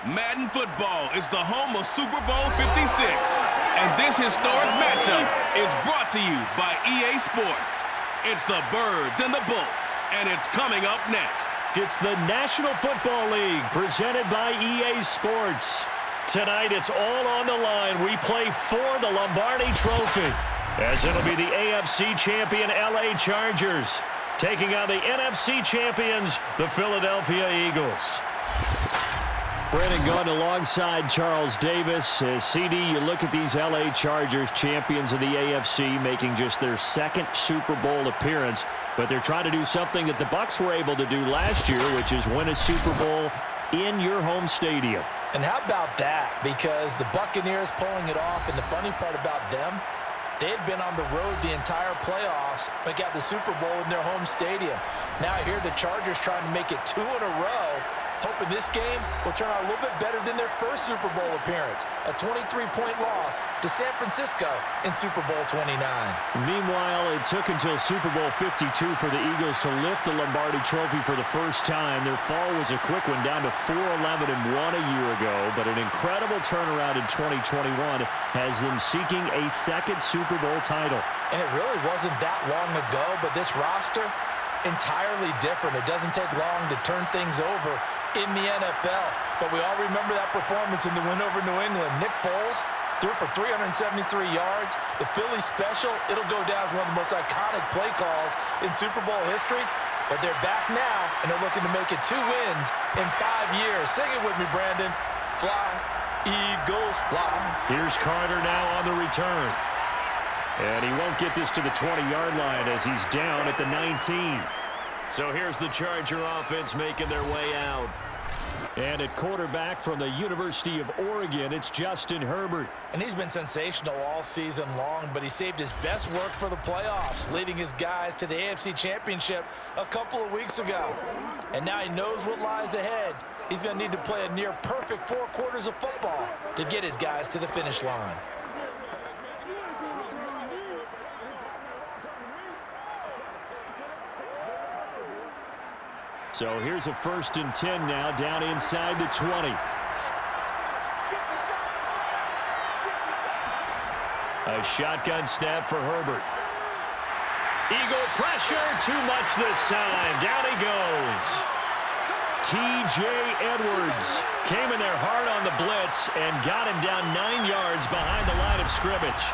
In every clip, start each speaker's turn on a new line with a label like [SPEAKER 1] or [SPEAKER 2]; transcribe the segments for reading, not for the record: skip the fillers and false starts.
[SPEAKER 1] Madden football is the home of Super Bowl 56. And this historic matchup is brought to you by EA Sports. It's the Birds and the Bolts, and it's coming up next.
[SPEAKER 2] It's the National Football League presented by EA Sports. Tonight, it's all on the line. We play for the Lombardi Trophy, as it'll be the AFC champion LA Chargers taking on the NFC champions, the Philadelphia Eagles. Brandon Gunn alongside Charles Davis. As CD, you look at these LA Chargers, champions of the AFC, making just their second Super Bowl appearance. But they're trying to do something that the Bucs were able to do last year, which is win a Super Bowl in your home stadium.
[SPEAKER 3] And how about that? Because the Buccaneers pulling it off, and the funny part about them, they had been on the road the entire playoffs, but got the Super Bowl in their home stadium. Now here the Chargers trying to make it 2 in a row, hoping this game will turn out a little bit better than their first Super Bowl appearance. A 23-point loss to San Francisco in Super Bowl 29.
[SPEAKER 2] Meanwhile, it took until Super Bowl 52 for the Eagles to lift the Lombardi Trophy for the first time. Their fall was a quick one, down to 4-11-1 a year ago, but an incredible turnaround in 2021 has them seeking a second Super Bowl title.
[SPEAKER 3] And it really wasn't that long ago, but this roster, entirely different. It doesn't take long to turn things over in the NFL. But we all remember that performance in the win over New England. Nick Foles threw for 373 yards. The Philly special, it'll go down as one of the most iconic play calls in Super Bowl history. But they're back now, and they're looking to make it 2 wins in 5 years. Sing it with me, Brandon. Fly, Eagles, fly.
[SPEAKER 2] Here's Carter now on the return. And he won't get this to the 20-yard line as he's down at the 19. So here's the Charger offense making their way out. And at quarterback from the University of Oregon, it's Justin Herbert.
[SPEAKER 3] And he's been sensational all season long, but he saved his best work for the playoffs, leading his guys to the AFC Championship a couple of weeks ago. And now he knows what lies ahead. He's going to need to play a near-perfect 4 quarters of football to get his guys to the finish line.
[SPEAKER 2] So here's a 1st and 10 now, down inside the 20. A shotgun snap for Herbert. Eagle pressure, too much this time. Down he goes. T.J. Edwards came in there hard on the blitz and got him down 9 yards behind the line of scrimmage.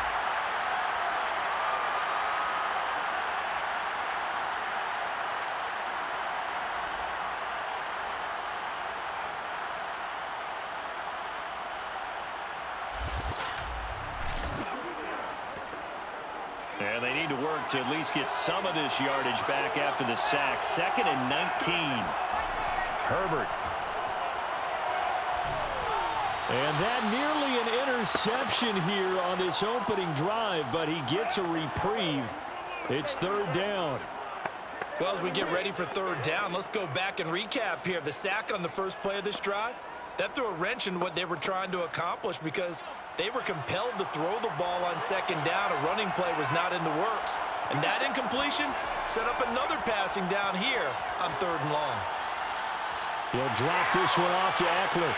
[SPEAKER 2] And they need to work to at least get some of this yardage back after the sack. 2nd and 19. Herbert. And that nearly an interception here on this opening drive, but he gets a reprieve. It's 3rd down.
[SPEAKER 3] Well, as we get ready for 3rd down, let's go back and recap here. The sack on the first play of this drive, that threw a wrench in what they were trying to accomplish because they were compelled to throw the ball on 2nd down. A running play was not in the works. And that incompletion set up another passing down here on 3rd and long.
[SPEAKER 2] He'll drop this one off to Eckler.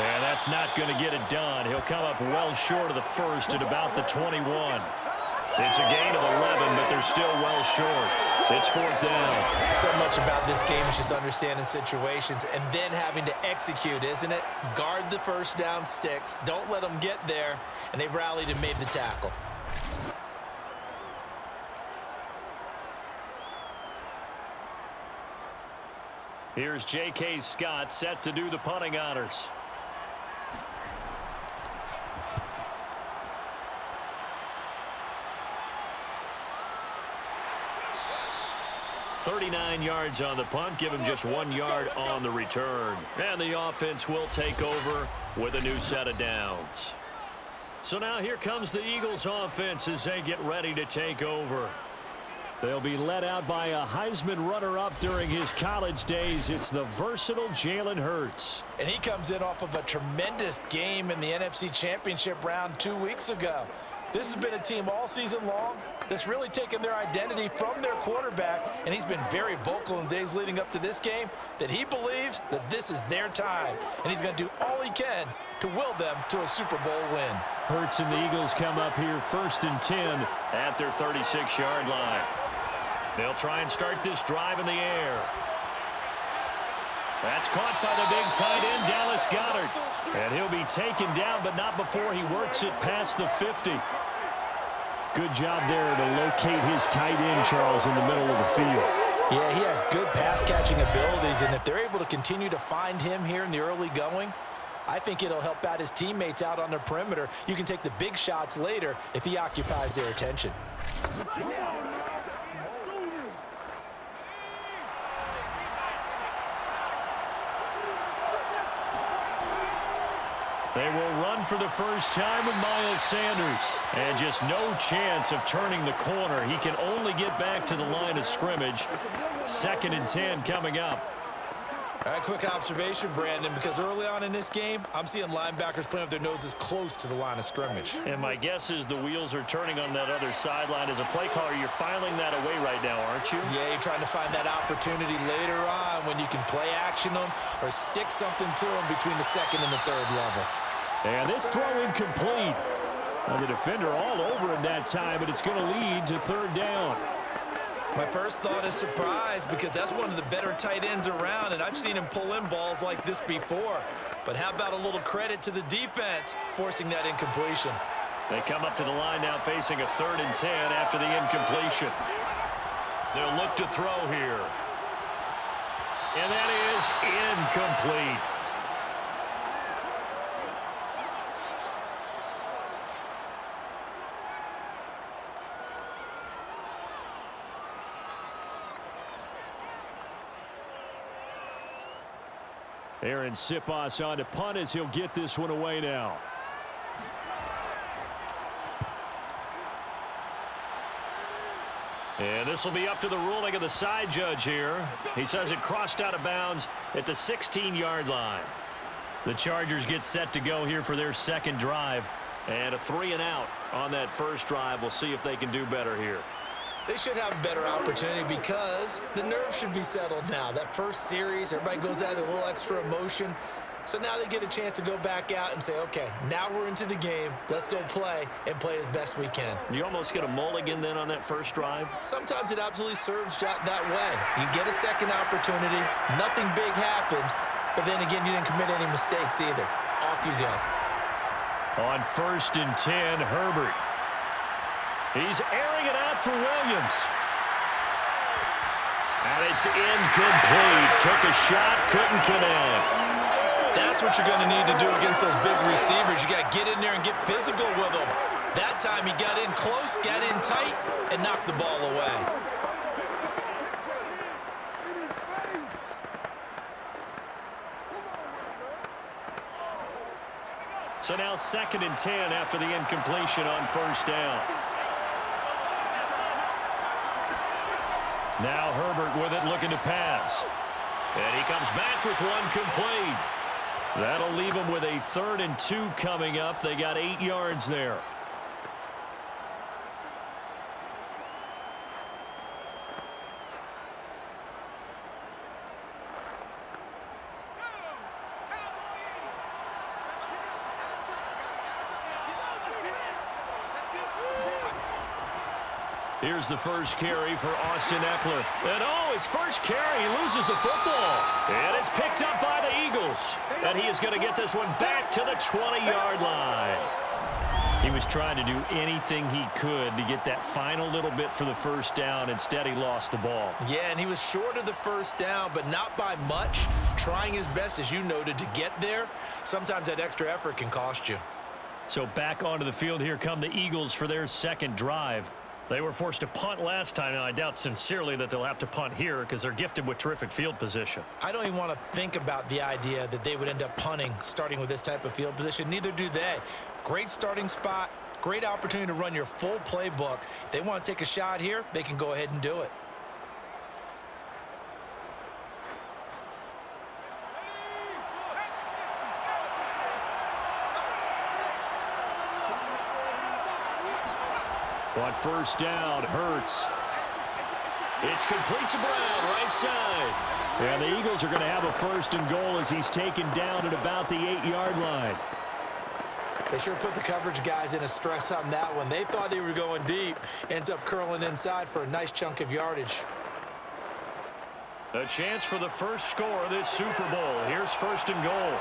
[SPEAKER 2] And that's not going to get it done. He'll come up well short of the first at about the 21. It's a gain of 11, but they're still well short. It's 4th down.
[SPEAKER 3] So much about this game is just understanding situations and then having to execute, isn't it? Guard the 1st down sticks. Don't let them get there. And they rallied and made the tackle.
[SPEAKER 2] Here's J.K. Scott set to do the punting honors. "39 yards on the punt, give him just 1 yard on the return. And the offense will take over with a new set of downs. So now here comes the Eagles offense as they get ready to take over. They'll be led out by a Heisman runner-up during his college days. It's the versatile Jalen Hurts.
[SPEAKER 3] And he comes in off of a tremendous game in the NFC Championship round 2 weeks ago. This has been a team all season long that's really taken their identity from their quarterback, and he's been very vocal in the days leading up to this game that he believes that this is their time, and he's going to do all he can to will them to a Super Bowl win.
[SPEAKER 2] Hurts and the Eagles come up here 1st and 10 at their 36-yard line. They'll try and start this drive in the air. That's caught by the big tight end, Dallas Goedert. And he'll be taken down, but not before he works it past the 50. Good job there to locate his tight end, Charles, in the middle of the field.
[SPEAKER 3] Yeah, he has good pass-catching abilities, and if they're able to continue to find him here in the early going, I think it'll help out his teammates out on the perimeter. You can take the big shots later if he occupies their attention.
[SPEAKER 2] They will run for the first time with Miles Sanders. And just no chance of turning the corner. He can only get back to the line of scrimmage. 2nd and 10 coming up.
[SPEAKER 3] All right, quick observation, Brandon, because early on in this game, I'm seeing linebackers playing with their noses close to the line of scrimmage.
[SPEAKER 2] And my guess is the wheels are turning on that other sideline. As a play caller, you're filing that away right now, aren't you?
[SPEAKER 3] Yeah, you're trying to find that opportunity later on when you can play action them or stick something to them between the 2nd and the 3rd level.
[SPEAKER 2] And this throw incomplete. Well, the defender all over him that time, but it's going to lead to 3rd down.
[SPEAKER 3] My first thought is surprise because that's one of the better tight ends around, and I've seen him pull in balls like this before. But how about a little credit to the defense forcing that incompletion?
[SPEAKER 2] They come up to the line now facing a 3rd and 10 after the incompletion. They'll look to throw here. And that is incomplete. Aaron Siposs on to punt as he'll get this one away now. And this will be up to the ruling of the side judge here. He says it crossed out of bounds at the 16-yard line. The Chargers get set to go here for their 2nd drive. And a 3-and-out on that first drive. We'll see if they can do better here.
[SPEAKER 3] They should have a better opportunity because the nerves should be settled now. That first series, everybody goes out with a little extra emotion. So now they get a chance to go back out and say, okay, now we're into the game. Let's go play and play as best we can.
[SPEAKER 2] You almost get a mulligan then on that first drive?
[SPEAKER 3] Sometimes it absolutely serves that way. You get a 2nd opportunity. Nothing big happened. But then again, you didn't commit any mistakes either. Off you go.
[SPEAKER 2] On 1st and 10, Herbert. He's airing it out for Williams. And it's incomplete. Took a shot, couldn't connect.
[SPEAKER 3] That's what you're going to need to do against those big receivers. You got to get in there and get physical with them. That time he got in close, got in tight, and knocked the ball away.
[SPEAKER 2] So now 2nd and 10 after the incompletion on 1st down. Now Herbert with it, looking to pass. And he comes back with one complete. That'll leave him with a 3rd and 2 coming up. They got 8 yards there. Here's the first carry for Austin Eckler. And oh, his first carry, he loses the football. And it's picked up by the Eagles. And he is going to get this one back to the 20-yard line. He was trying to do anything he could to get that final little bit for the first down. Instead, he lost the ball.
[SPEAKER 3] Yeah, and he was short of the first down, but not by much. Trying his best, as you noted, to get there. Sometimes that extra effort can cost you.
[SPEAKER 2] So back onto the field, here come the Eagles for their 2nd drive. They were forced to punt last time. Now, I doubt sincerely that they'll have to punt here because they're gifted with terrific field position.
[SPEAKER 3] I don't even want to think about the idea that they would end up punting starting with this type of field position. Neither do they. Great starting spot, great opportunity to run your full playbook. If they want to take a shot here, they can go ahead and do it.
[SPEAKER 2] On first down, Hurts. It's complete to Brown, right side. And the Eagles are going to have a first and goal as he's taken down at about the 8-yard line.
[SPEAKER 3] They sure put the coverage guys in a stress on that one. They thought they were going deep. Ends up curling inside for a nice chunk of yardage.
[SPEAKER 2] A chance for the first score of this Super Bowl. Here's first and goal.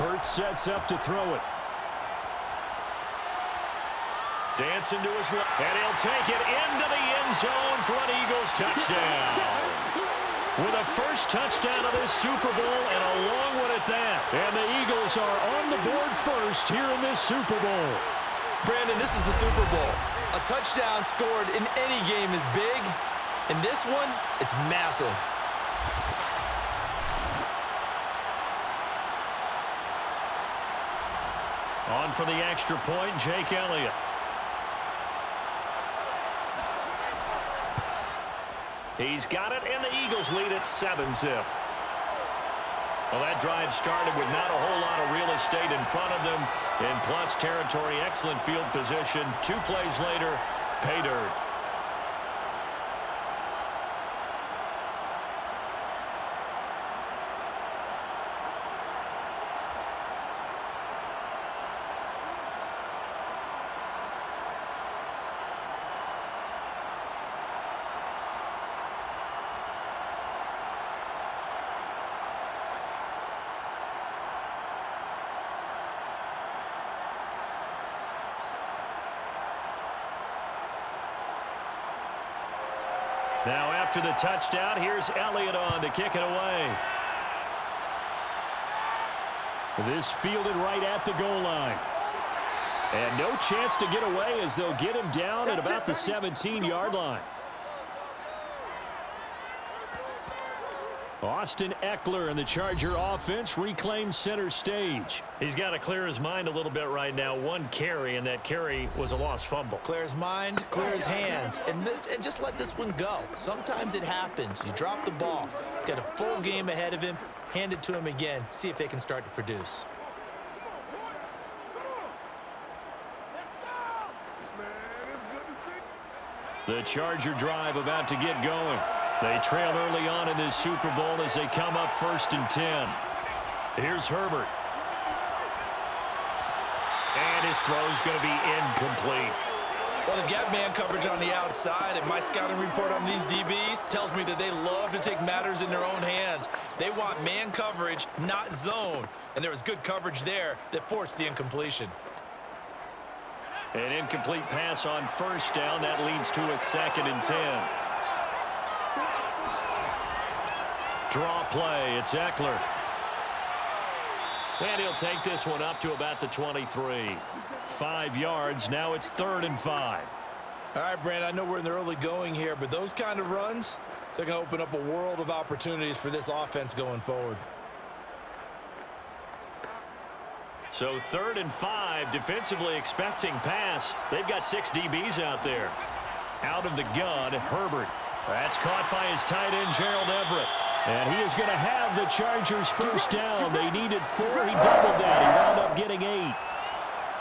[SPEAKER 2] Hurts sets up to throw it. Dancing to his left, and he'll take it into the end zone for an Eagles touchdown. With a first touchdown of this Super Bowl, and a long one at that. And the Eagles are on the board first here in this Super Bowl.
[SPEAKER 3] Brandon, this is the Super Bowl. A touchdown scored in any game is big. In this one, it's massive.
[SPEAKER 2] On for the extra point, Jake Elliott. He's got it, and the Eagles lead at 7-zip. Well, that drive started with not a whole lot of real estate in front of them. In plus territory, excellent field position. 2 plays later, pay dirt. Now after the touchdown, here's Elliott on to kick it away. This fielded right at the goal line. And no chance to get away as they'll get him down at about the 17-yard line. Austin Eckler and the Charger offense reclaims center stage. He's got to clear his mind a little bit right now. 1 carry, and that carry was a lost fumble.
[SPEAKER 3] Clear his mind, clear his hands, and just let this one go. Sometimes it happens. You drop the ball. Got a full game ahead of him. Hand it to him again. See if they can start to produce.
[SPEAKER 2] The Charger drive about to get going. They trail early on in this Super Bowl as they come up 1st and 10. Here's Herbert. And his throw's going to be incomplete.
[SPEAKER 3] Well, they've got man coverage on the outside, and my scouting report on these DBs tells me that they love to take matters in their own hands. They want man coverage, not zone. And there was good coverage there that forced the incompletion.
[SPEAKER 2] An incomplete pass on 1st down. That leads to a 2nd and 10. Draw play. It's Eckler. And he'll take this one up to about the 23. 5 yards. Now it's 3rd and 5.
[SPEAKER 3] All right, Brandon, I know we're in the early going here, but those kind of runs, they're going to open up a world of opportunities for this offense going forward.
[SPEAKER 2] So 3rd and 5, defensively expecting pass. They've got 6 DBs out there. Out of the gun, Herbert. That's caught by his tight end, Gerald Everett. And he is going to have the Chargers 1st down. They needed 4. He doubled that. He wound up getting 8.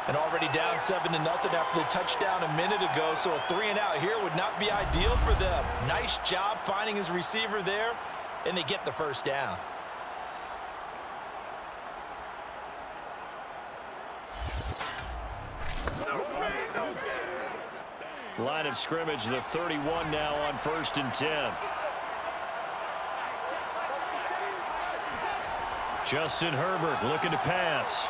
[SPEAKER 3] And already down 7-0 after the touchdown a minute ago, so a 3-and-out here would not be ideal for them. Nice job finding his receiver there, and they get the 1st down.
[SPEAKER 2] Line of scrimmage, the 31 now on 1st and 10. Justin Herbert looking to pass.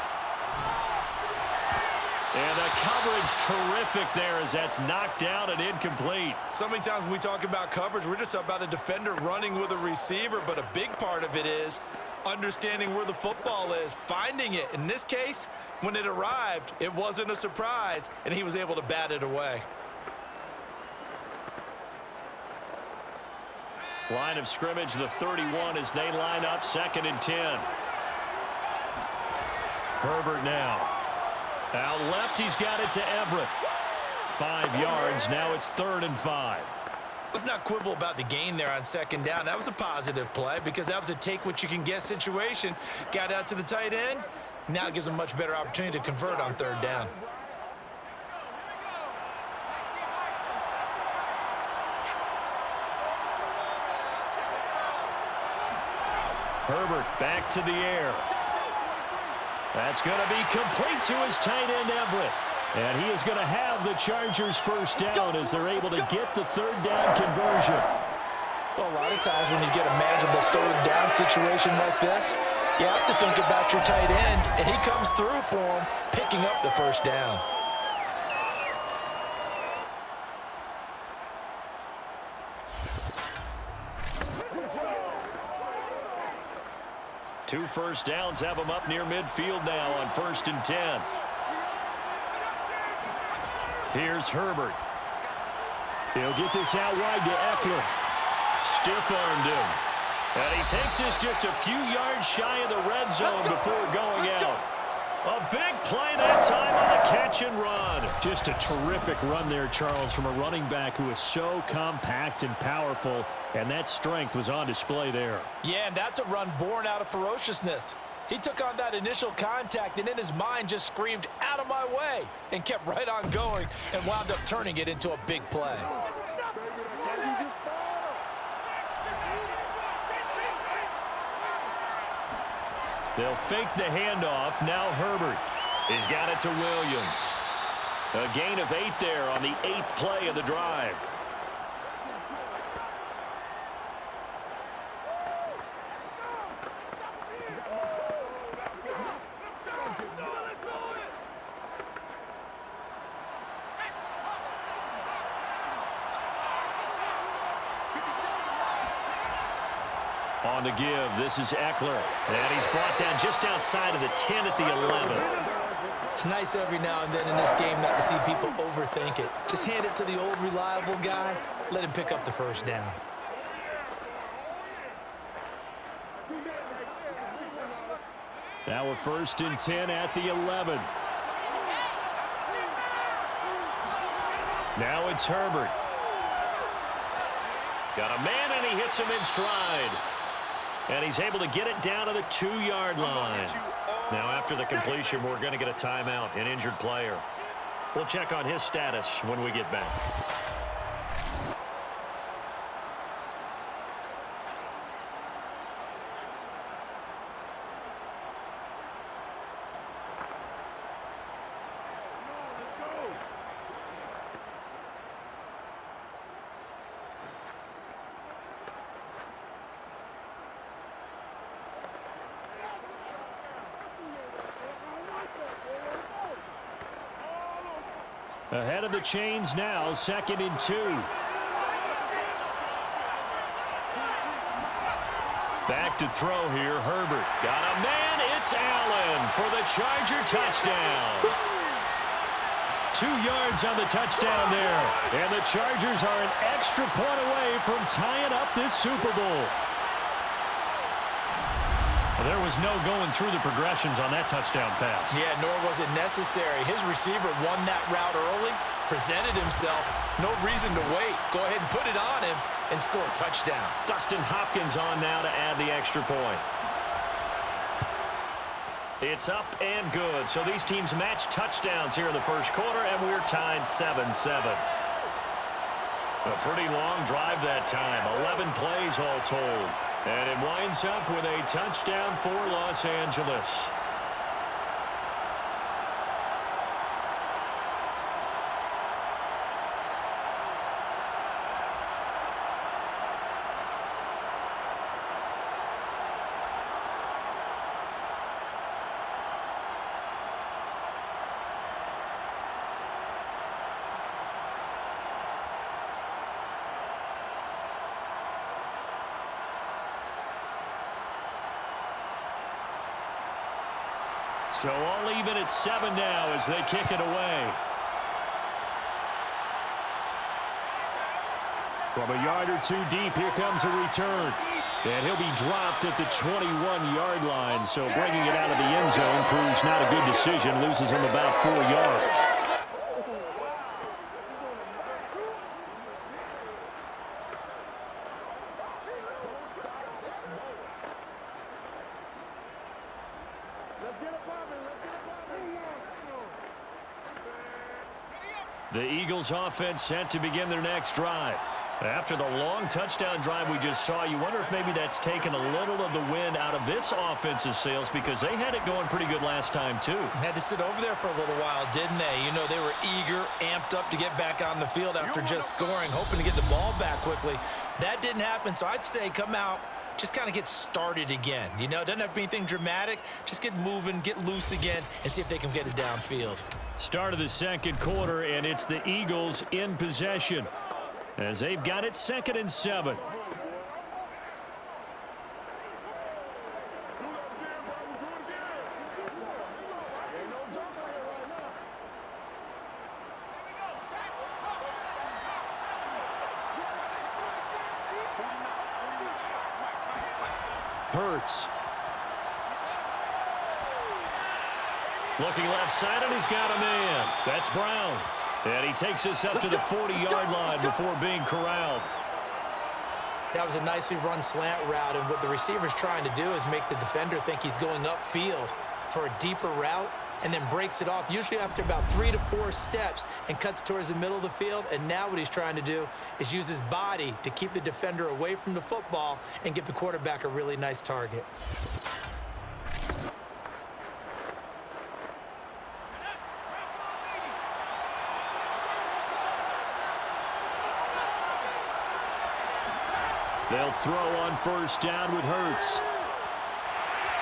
[SPEAKER 2] And the coverage terrific there as that's knocked down and incomplete.
[SPEAKER 3] So many times when we talk about coverage, we're just about a defender running with a receiver, but a big part of it is understanding where the football is, finding it. In this case, when it arrived, it wasn't a surprise, and he was able to bat it away.
[SPEAKER 2] Line of scrimmage, the 31 as they line up 2nd and 10. Herbert now. Out left, he's got it to Everett. 5 yards, now it's 3rd and 5.
[SPEAKER 3] Let's not quibble about the gain there on 2nd down. That was a positive play because that was a take-what-you-can-get situation. Got out to the tight end, Now it gives them a much better opportunity to convert on third down.
[SPEAKER 2] Herbert back to the air. That's going to be complete to his tight end, Everett. And he is going to have the Chargers first down as they're able to get the third down conversion.
[SPEAKER 3] Well, a lot of times when you get a manageable third down situation like this, you have to think about your tight end, and he comes through for him, picking up the first down.
[SPEAKER 2] Two first downs have him up near midfield now on 1st and 10. Here's Herbert. He'll get this out wide to Eckler. Stiff-armed him. And he takes this just a few yards shy of the red zone before going out. A big play that time on the catch and run. Just a terrific run there, Charles, from a running back who is so compact and powerful, and that strength was on display there.
[SPEAKER 3] Yeah, and that's a run born out of ferociousness. He took on that initial contact and in his mind just screamed, "Out of my way," and kept right on going and wound up turning it into a big play.
[SPEAKER 2] They'll fake the handoff. Now Herbert. He's got it to Williams. A gain of 8 there on the 8th play of the drive. On the give, this is Eckler. And he's brought down just outside of the 10 at the 11.
[SPEAKER 3] It's nice every now and then in this game not to see people overthink it. Just hand it to the old reliable guy. Let him pick up the first down.
[SPEAKER 2] Now we're 1st and 10 at the 11. Now it's Herbert. Got a man, and he hits him in stride. And he's able to get it down to the 2-yard line. Now, after the completion, we're going to get a timeout, an injured player. We'll check on his status when we get back. Ahead of the chains now, 2nd and 2. Back to throw here, Herbert. Got a man, it's Allen for the Charger touchdown. 2 yards on the touchdown there. And the Chargers are an extra point away from tying up this Super Bowl. Well, there was no going through the progressions on that touchdown pass.
[SPEAKER 3] Yeah, nor was it necessary. His receiver won that route early, presented himself, no reason to wait. Go ahead and put it on him and score a touchdown.
[SPEAKER 2] Dustin Hopkins on now to add the extra point. It's up and good. So these teams match touchdowns here in the first quarter, and we're tied 7-7. A pretty long drive that time, 11 plays all told. And it winds up with a touchdown for Los Angeles. So all even at 7 now as they kick it away. From a yard or 2 deep, here comes a return. And he'll be dropped at the 21-yard line. So bringing it out of the end zone proves not a good decision. Loses him about 4 yards.
[SPEAKER 4] Let's get it popping.
[SPEAKER 2] The Eagles offense set to begin their next drive. After the long touchdown drive we just saw, you wonder if maybe that's taken a little of the wind out of this offense's sails because they had it going pretty good last time too.
[SPEAKER 3] Had to sit over there for a little while, didn't they? You know, they were eager, amped up to get back on the field after just scoring, hoping to get the ball back quickly. That didn't happen, so I'd say come out, just kind of get started again. You know, it doesn't have to be anything dramatic. Just get moving, get loose again, and see if they can get it downfield.
[SPEAKER 2] Start of the second quarter, and it's the Eagles in possession as they've got it 2nd and 7. Hurts. Looking left side, and he's got a man. That's Brown. And he takes us up to the 40-yard line before being corralled.
[SPEAKER 3] That was a nicely run slant route, and what the receiver's trying to do is make the defender think he's going upfield for a deeper route and then breaks it off, usually after about 3 to 4 steps, and cuts towards the middle of the field. And now what he's trying to do is use his body to keep the defender away from the football and give the quarterback a really nice target.
[SPEAKER 2] They'll throw on 1st down with Hurts.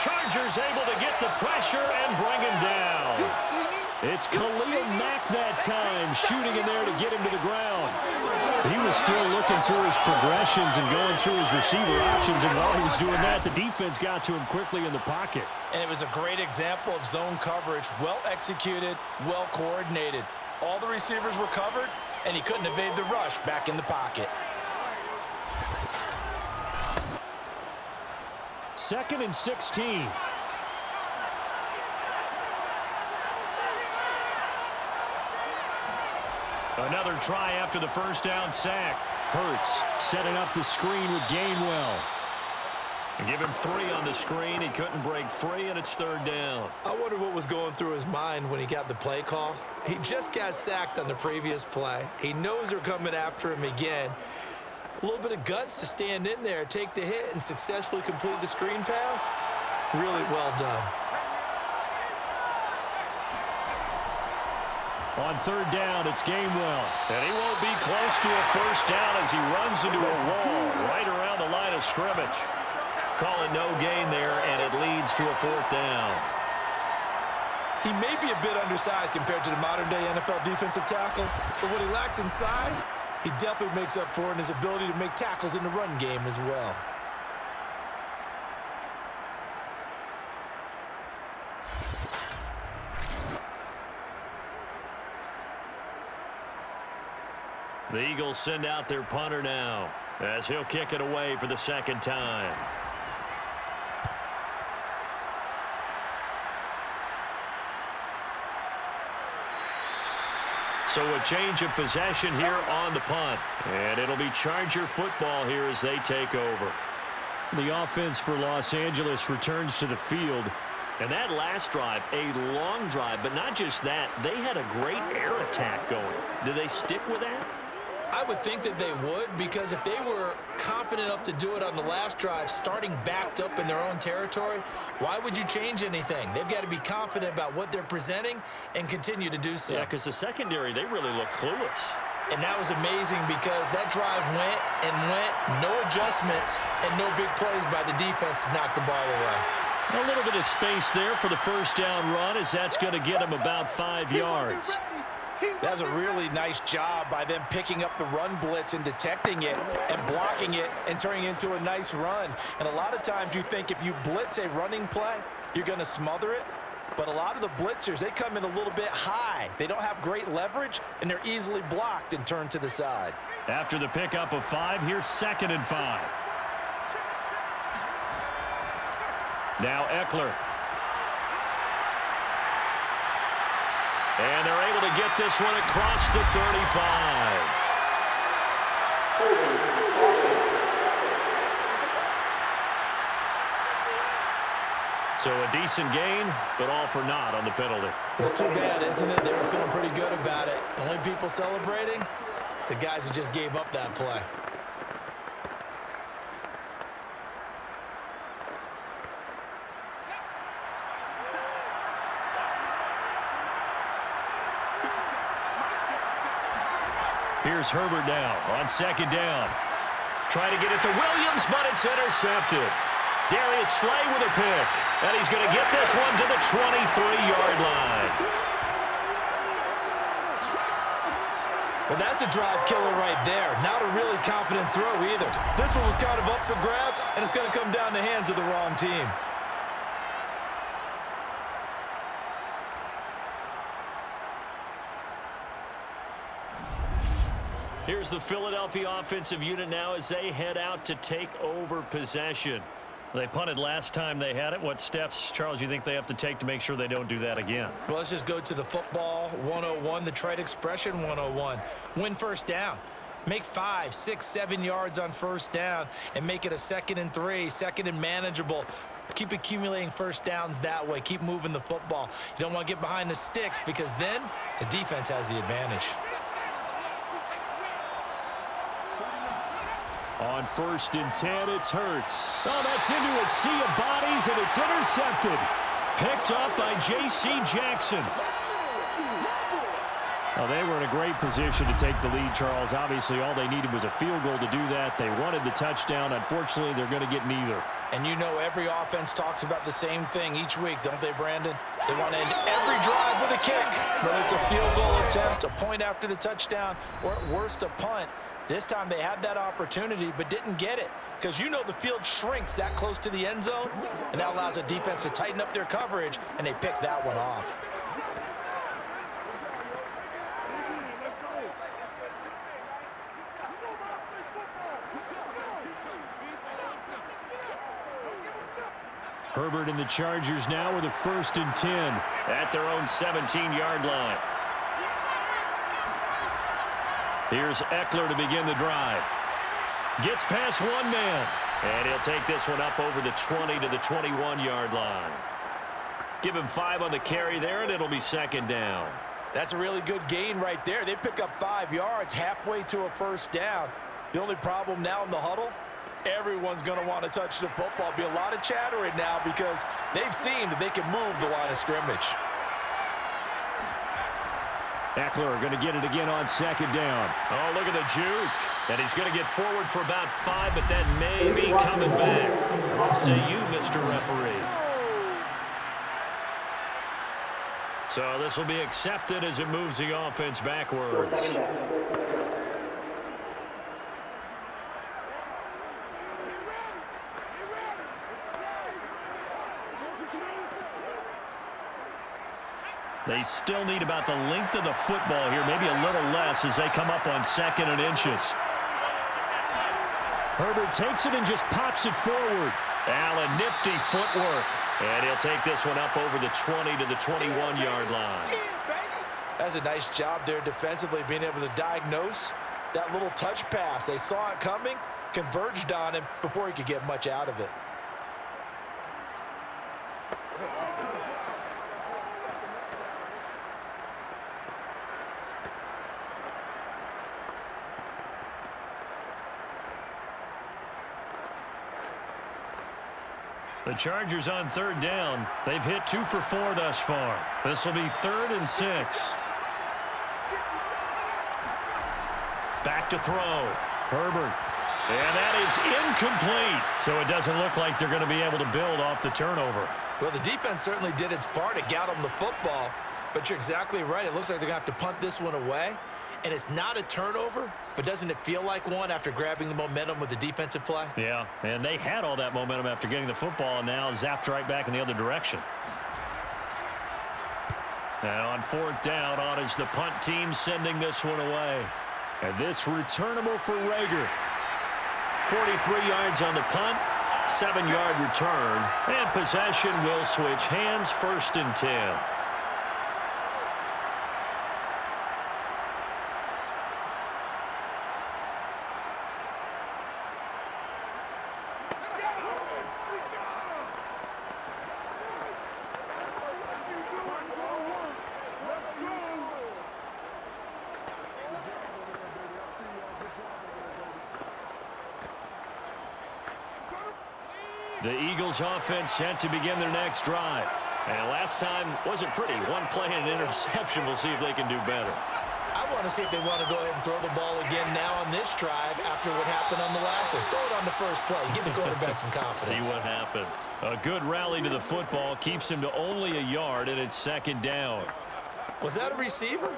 [SPEAKER 2] Chargers able to get the pressure and bring him down. It's Khalil Mack that time, shooting in there to get him to the ground.
[SPEAKER 4] He was still looking through his progressions and going through his receiver options, and while he was doing that, the defense got to him quickly in the pocket.
[SPEAKER 3] And it was a great example of zone coverage, well executed, well coordinated. All the receivers were covered, and he couldn't evade the rush back in the pocket.
[SPEAKER 2] 2nd and 16. Another try after the 1st down sack.
[SPEAKER 4] Hurts setting up the screen with Gainwell.
[SPEAKER 2] And give him 3 on the screen. He couldn't break free, and it's 3rd down.
[SPEAKER 3] I wonder what was going through his mind when he got the play call. He just got sacked on the previous play. He knows they're coming after him again. A little bit of guts to stand in there, take the hit, and successfully complete the screen pass. Really well done.
[SPEAKER 2] On 3rd down, it's Gainwell. And he won't be close to a 1st down as he runs into a wall right around the line of scrimmage. Calling no gain there, and it leads to a 4th down.
[SPEAKER 3] He may be a bit undersized compared to the modern-day NFL defensive tackle, but what he lacks in size, he definitely makes up for it in his ability to make tackles in the run game as well.
[SPEAKER 2] The Eagles send out their punter now as he'll kick it away for the 2nd time. So a change of possession here on the punt. And it'll be Charger football here as they take over.
[SPEAKER 4] The offense for Los Angeles returns to the field.
[SPEAKER 2] And that last drive, a long drive, but not just that. They had a great air attack going. Do they stick with that?
[SPEAKER 3] I would think that they would, because if they were confident enough to do it on the last drive, starting backed up in their own territory, why would you change anything? They've got to be confident about what they're presenting and continue to do so.
[SPEAKER 2] Yeah, because the secondary, they really look clueless.
[SPEAKER 3] And that was amazing because that drive went and went, no adjustments, and no big plays by the defense to knock the ball away.
[SPEAKER 2] A little bit of space there for the 1st down run, as that's going to get him about 5 yards.
[SPEAKER 3] That was a really nice job by them picking up the run blitz and detecting it and blocking it and turning it into a nice run. And a lot of times you think if you blitz a running play, you're going to smother it. But a lot of the blitzers, they come in a little bit high. They don't have great leverage, and they're easily blocked and turned to the side.
[SPEAKER 2] After the pickup of 5, here's 2nd and 5. Now Eckler. And they're able to get this one across the 35. So a decent gain, but all for naught on the penalty.
[SPEAKER 3] It's too bad, isn't it? They were feeling pretty good about it. The only people celebrating, the guys who just gave up that play.
[SPEAKER 2] Here's Herbert now on second down. Trying to get it to Williams, but it's intercepted. Darius Slay with a pick. And he's going to get this one to the 23-yard line.
[SPEAKER 3] Well, that's a drive killer right there. Not a really confident throw either. This one was kind of up for grabs, and it's going to come down the hands of the wrong team.
[SPEAKER 2] Here's the Philadelphia offensive unit now as they head out to take over possession. They punted last time they had it. What steps, Charles, you think they have to take to make sure they don't do that again?
[SPEAKER 3] Well, let's just go to the football 101, the trade expression 101. Win first down. Make 5, 6, 7 yards on first down and make it a 2nd and 3, 2nd and manageable. Keep accumulating first downs that way. Keep moving the football. You don't want to get behind the sticks because then the defense has the advantage.
[SPEAKER 4] On 1st and 10, it's Hurts. Oh, that's into a sea of bodies, and it's intercepted.
[SPEAKER 2] Picked off by J.C. Jackson.
[SPEAKER 4] Well, they were in a great position to take the lead, Charles. Obviously, all they needed was a field goal to do that. They wanted the touchdown. Unfortunately, they're going to get neither.
[SPEAKER 3] And you know every offense talks about the same thing each week, don't they, Brandon? They want to end every drive with a kick. Whether it's a field goal attempt, a point after the touchdown, or at worst, a punt. This time they had that opportunity but didn't get it because you know the field shrinks that close to the end zone, and that allows a defense to tighten up their coverage, and they pick that one off.
[SPEAKER 4] Herbert and the Chargers now with a 1st and 10.
[SPEAKER 2] At their own 17-yard line. Here's Eckler to begin the drive. Gets past one man. And he'll take this one up over the 20 to the 21-yard line. Give him 5 on the carry there, and it'll be 2nd down.
[SPEAKER 3] That's a really good gain right there. They pick up 5 yards halfway to a first down. The only problem now in the huddle, everyone's going to want to touch the football. Be a lot of chatter right now because they've seen that they can move the line of scrimmage.
[SPEAKER 4] Eckler going to get it again on 2nd down.
[SPEAKER 2] Oh, look at the juke. And he's going to get forward for about 5, but that may be coming back. What say you, Mr. Referee? So this will be accepted as it moves the offense backwards. They still need about the length of the football here, maybe a little less as they come up on 2nd and inches.
[SPEAKER 4] Herbert takes it and just pops it forward.
[SPEAKER 2] Allen, nifty footwork. And he'll take this one up over the 20 to the 21-yard line.
[SPEAKER 3] That's a nice job there defensively, being able to diagnose that little touch pass. They saw it coming, converged on him before he could get much out of it.
[SPEAKER 2] The Chargers on 3rd down. They've hit 2 for 4 thus far. This will be 3rd and 6. Back to throw. Herbert. And that is incomplete. So it doesn't look like they're going to be able to build off the turnover.
[SPEAKER 3] Well, the defense certainly did its part. It got them the football. But you're exactly right. It looks like they're going to have to punt this one away. And it's not a turnover, but doesn't it feel like one after grabbing the momentum with the defensive play?
[SPEAKER 2] Yeah, and they had all that momentum after getting the football and now zapped right back in the other direction. Now on 4th down, on is the punt team sending this one away.
[SPEAKER 4] And this returnable for Rager.
[SPEAKER 2] 43 yards on the punt, 7-yard return, and possession will switch hands, 1st and 10. The Eagles offense set to begin their next drive. And last time wasn't pretty. One play and an interception. We'll see if they can do better.
[SPEAKER 3] I want to see if they want to go ahead and throw the ball again now on this drive after what happened on the last one. Throw it on the first play. Give the quarterback some confidence.
[SPEAKER 2] See what happens. A good rally to the football keeps him to only a yard, and it's second down.
[SPEAKER 3] Was that a receiver?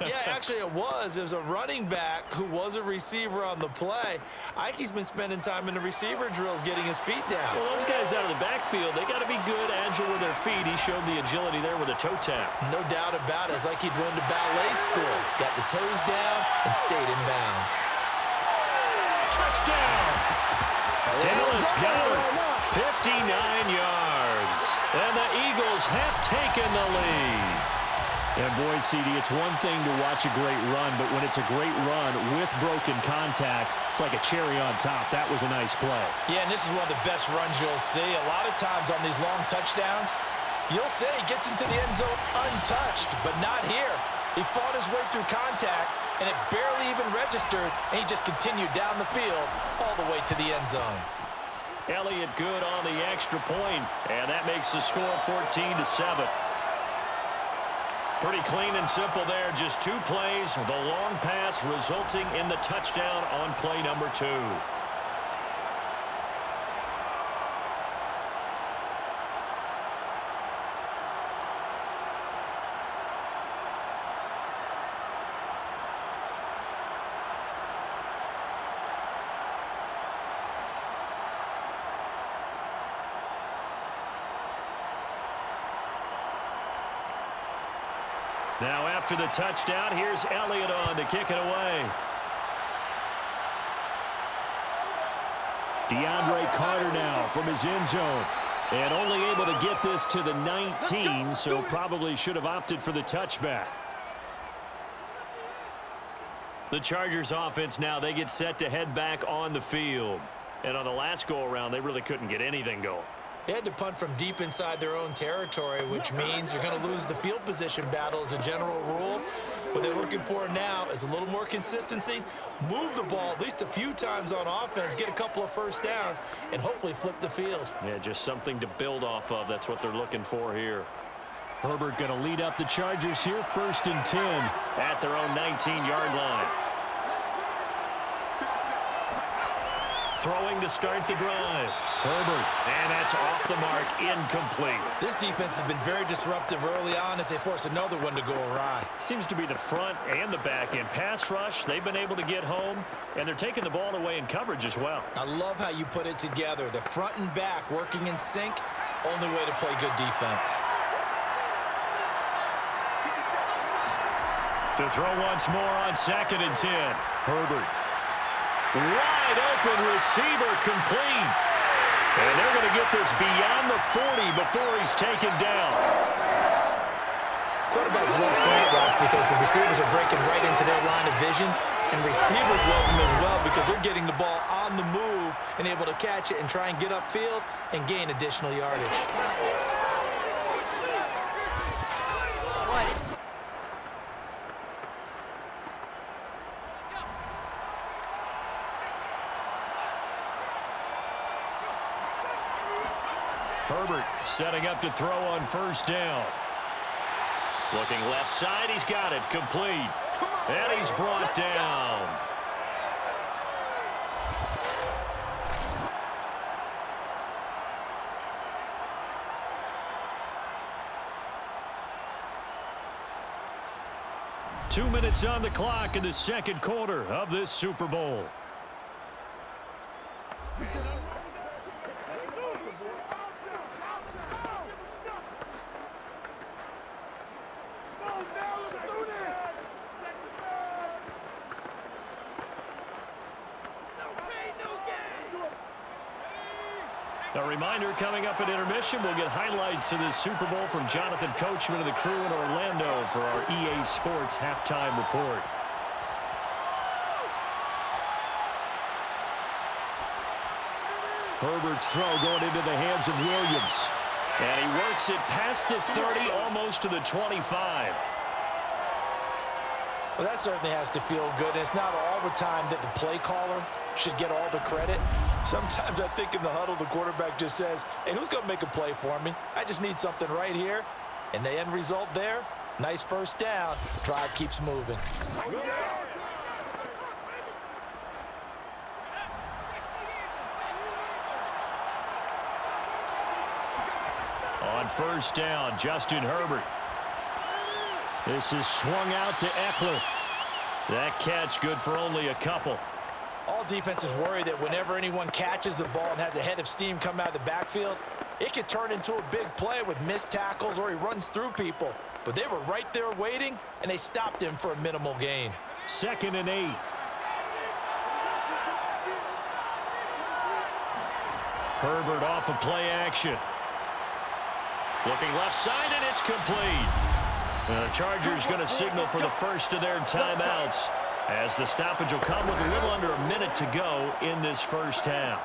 [SPEAKER 3] Yeah, actually it was. It was a running back who was a receiver on the play. Ike's been spending time in the receiver drills getting his feet down.
[SPEAKER 2] Well, those guys out of the backfield, they got to be good, agile with their feet. He showed the agility there with a toe tap.
[SPEAKER 3] No doubt about it. It's like he'd run to ballet school. Got the toes down and stayed in bounds.
[SPEAKER 2] Touchdown! Dallas Goedert, 59 yards. And the Eagles have taken the lead.
[SPEAKER 4] And boy, CD, it's one thing to watch a great run, but when it's a great run with broken contact, it's like a cherry on top. That was a nice play.
[SPEAKER 3] Yeah, and this is one of the best runs you'll see. A lot of times on these long touchdowns, you'll say he gets into the end zone untouched, but not here. He fought his way through contact, and it barely even registered, and he just continued down the field all the way to the end zone.
[SPEAKER 2] Elliott good on the extra point, and that makes the score 14-7. Pretty clean and simple there. Just two plays. The long pass resulting in the touchdown on play number 2. Now after the touchdown, here's Elliott on to kick it away.
[SPEAKER 4] DeAndre Carter now from his end zone. And only able to get this to the 19, so probably should have opted for the touchback.
[SPEAKER 2] The Chargers offense now, they get set to head back on the field. And on the last go-around, they really couldn't get anything going.
[SPEAKER 3] They had to punt from deep inside their own territory, which means you're going to lose the field position battle as a general rule. What they're looking for now is a little more consistency, move the ball at least a few times on offense, get a couple of first downs, and hopefully flip the field.
[SPEAKER 2] Yeah, just something to build off of. That's what they're looking for here.
[SPEAKER 4] Herbert going to lead up the Chargers here, 1st and 10.
[SPEAKER 2] At their own 19-yard line. Throwing to start the drive. Herbert, and that's off the mark, incomplete.
[SPEAKER 3] This defense has been very disruptive early on as they force another one to go awry.
[SPEAKER 2] Seems to be the front and the back end. Pass rush, they've been able to get home, and they're taking the ball away in coverage as well.
[SPEAKER 3] I love how you put it together. The front and back working in sync, only way to play good defense.
[SPEAKER 2] To throw once more on 2nd and 10. Herbert. Wide open receiver complete. And they're going to get this beyond the 40 before he's taken down.
[SPEAKER 3] Quarterbacks love slant routes because the receivers are breaking right into their line of vision, and receivers love them as well because they're getting the ball on the move and able to catch it and try and get upfield and gain additional yardage.
[SPEAKER 2] Herbert setting up to throw on 1st down. Looking left side, he's got it, complete. And he's brought down. Two minutes on the clock in the 2nd quarter of this Super Bowl. A reminder, coming up at intermission, we'll get highlights of this Super Bowl from Jonathan Coachman and the crew in Orlando for our EA Sports halftime report. Herbert's throw going into the hands of Williams. And he works it past the 30, almost to the 25.
[SPEAKER 3] Well, that certainly has to feel good, and it's not all the time that the play caller should get all the credit. Sometimes I think in the huddle, the quarterback just says, hey, who's going to make a play for me? I just need something right here. And the end result there, nice first down. Drive keeps moving.
[SPEAKER 2] On first down, Justin Herbert. This is swung out to Eckler. That catch good for only a couple.
[SPEAKER 3] All defenses worry that whenever anyone catches the ball and has a head of steam come out of the backfield, it could turn into a big play with missed tackles or he runs through people. But they were right there waiting, and they stopped him for a minimal gain.
[SPEAKER 2] 2nd and 8. Herbert off of play action. Looking left side, and it's complete. The Chargers going to signal for the first of their timeouts, as the stoppage will come with a little under a minute to go in this first half.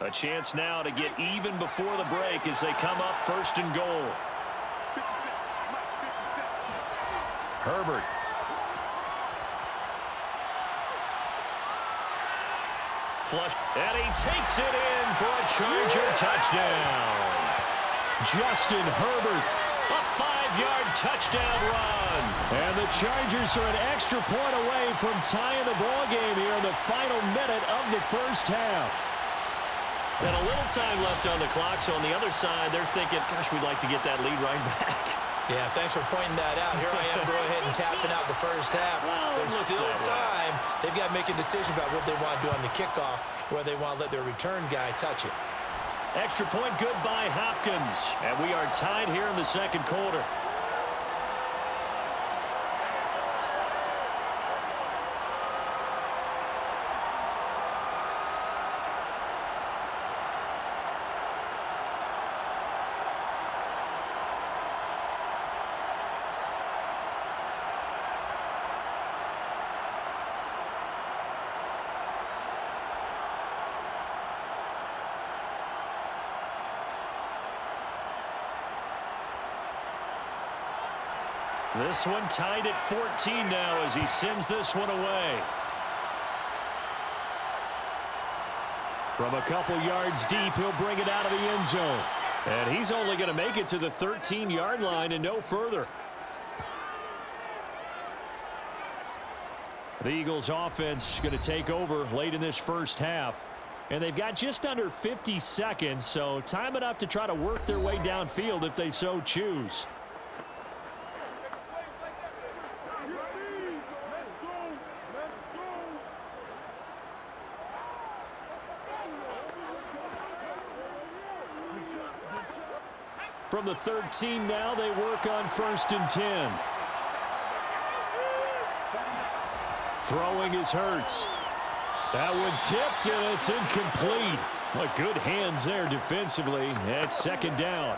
[SPEAKER 2] A chance now to get even before the break as they come up 1st and goal. Herbert. Flush, and he takes it in for a Charger touchdown. Justin Herbert, a 5-yard touchdown run. And the Chargers are an extra point away from tying the ball game here in the final minute of the first half. And a little time left on the clock, so on the other side, they're thinking, gosh, we'd like to get that lead right back.
[SPEAKER 3] Yeah, thanks for pointing that out. Here I am going ahead and tapping out the first half.
[SPEAKER 2] Well,
[SPEAKER 3] there's still time. They've got to make a decision about what they want to do on the kickoff, whether they want to let their return guy touch it.
[SPEAKER 2] Extra point good by Hopkins. And we are tied here in the second quarter. This one tied at 14 now as he sends this one away. From a couple yards deep, he'll bring it out of the end zone. And he's only going to make it to the 13-yard line and no further. The Eagles offense going to take over late in this first half. And they've got just under 50 seconds, so time enough to try to work their way downfield if they so choose. From the 13 now, they work on 1st and 10. Throwing is Hurts. That one tipped, and it's incomplete. Well, good hands there defensively. It's 2nd down.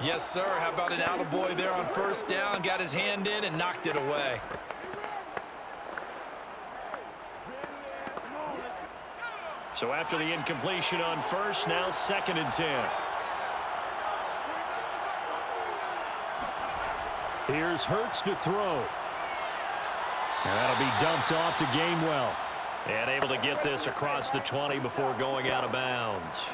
[SPEAKER 3] Yes, sir. How about an attaboy there on 1st down? Got his hand in and knocked it away.
[SPEAKER 2] So after the incompletion on 1st, now 2nd and 10. Here's Hurts to throw. And that'll be dumped off to Gainwell. And able to get this across the 20 before going out of bounds.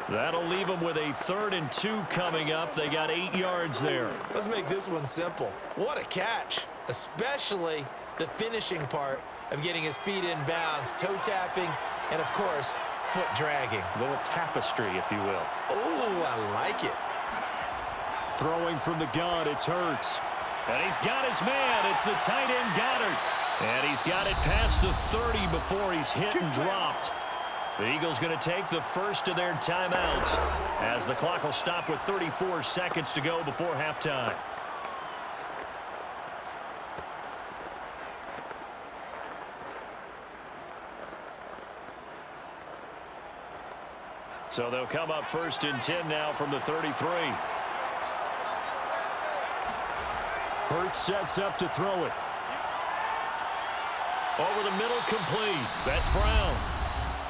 [SPEAKER 2] That'll leave them with a 3rd and 2 coming up. They got 8 yards there.
[SPEAKER 3] Let's make this one simple. What a catch, especially the finishing part of getting his feet in bounds, toe tapping, and, of course, foot dragging.
[SPEAKER 2] A little tapestry, if you will.
[SPEAKER 3] Oh, I like it.
[SPEAKER 2] Throwing from the gun, it's Hurts. And he's got his man. It's the tight end Goddard. And he's got it past the 30 before he's hit and dropped. The Eagles going to take the first of their timeouts as the clock will stop with 34 seconds to go before halftime. So they'll come up 1st and 10 now from the 33. Hurts sets up to throw it. Over the middle, complete. That's Brown.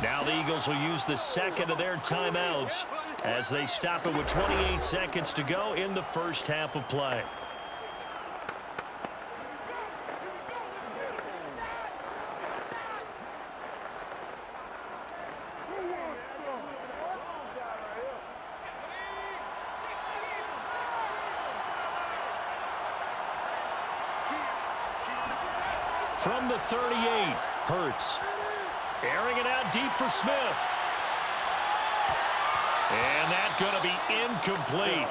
[SPEAKER 2] Now the Eagles will use the second of their timeouts as they stop it with 28 seconds to go in the first half of play. From the 38, Hurts. Airing it out deep for Smith. And that's going to be incomplete.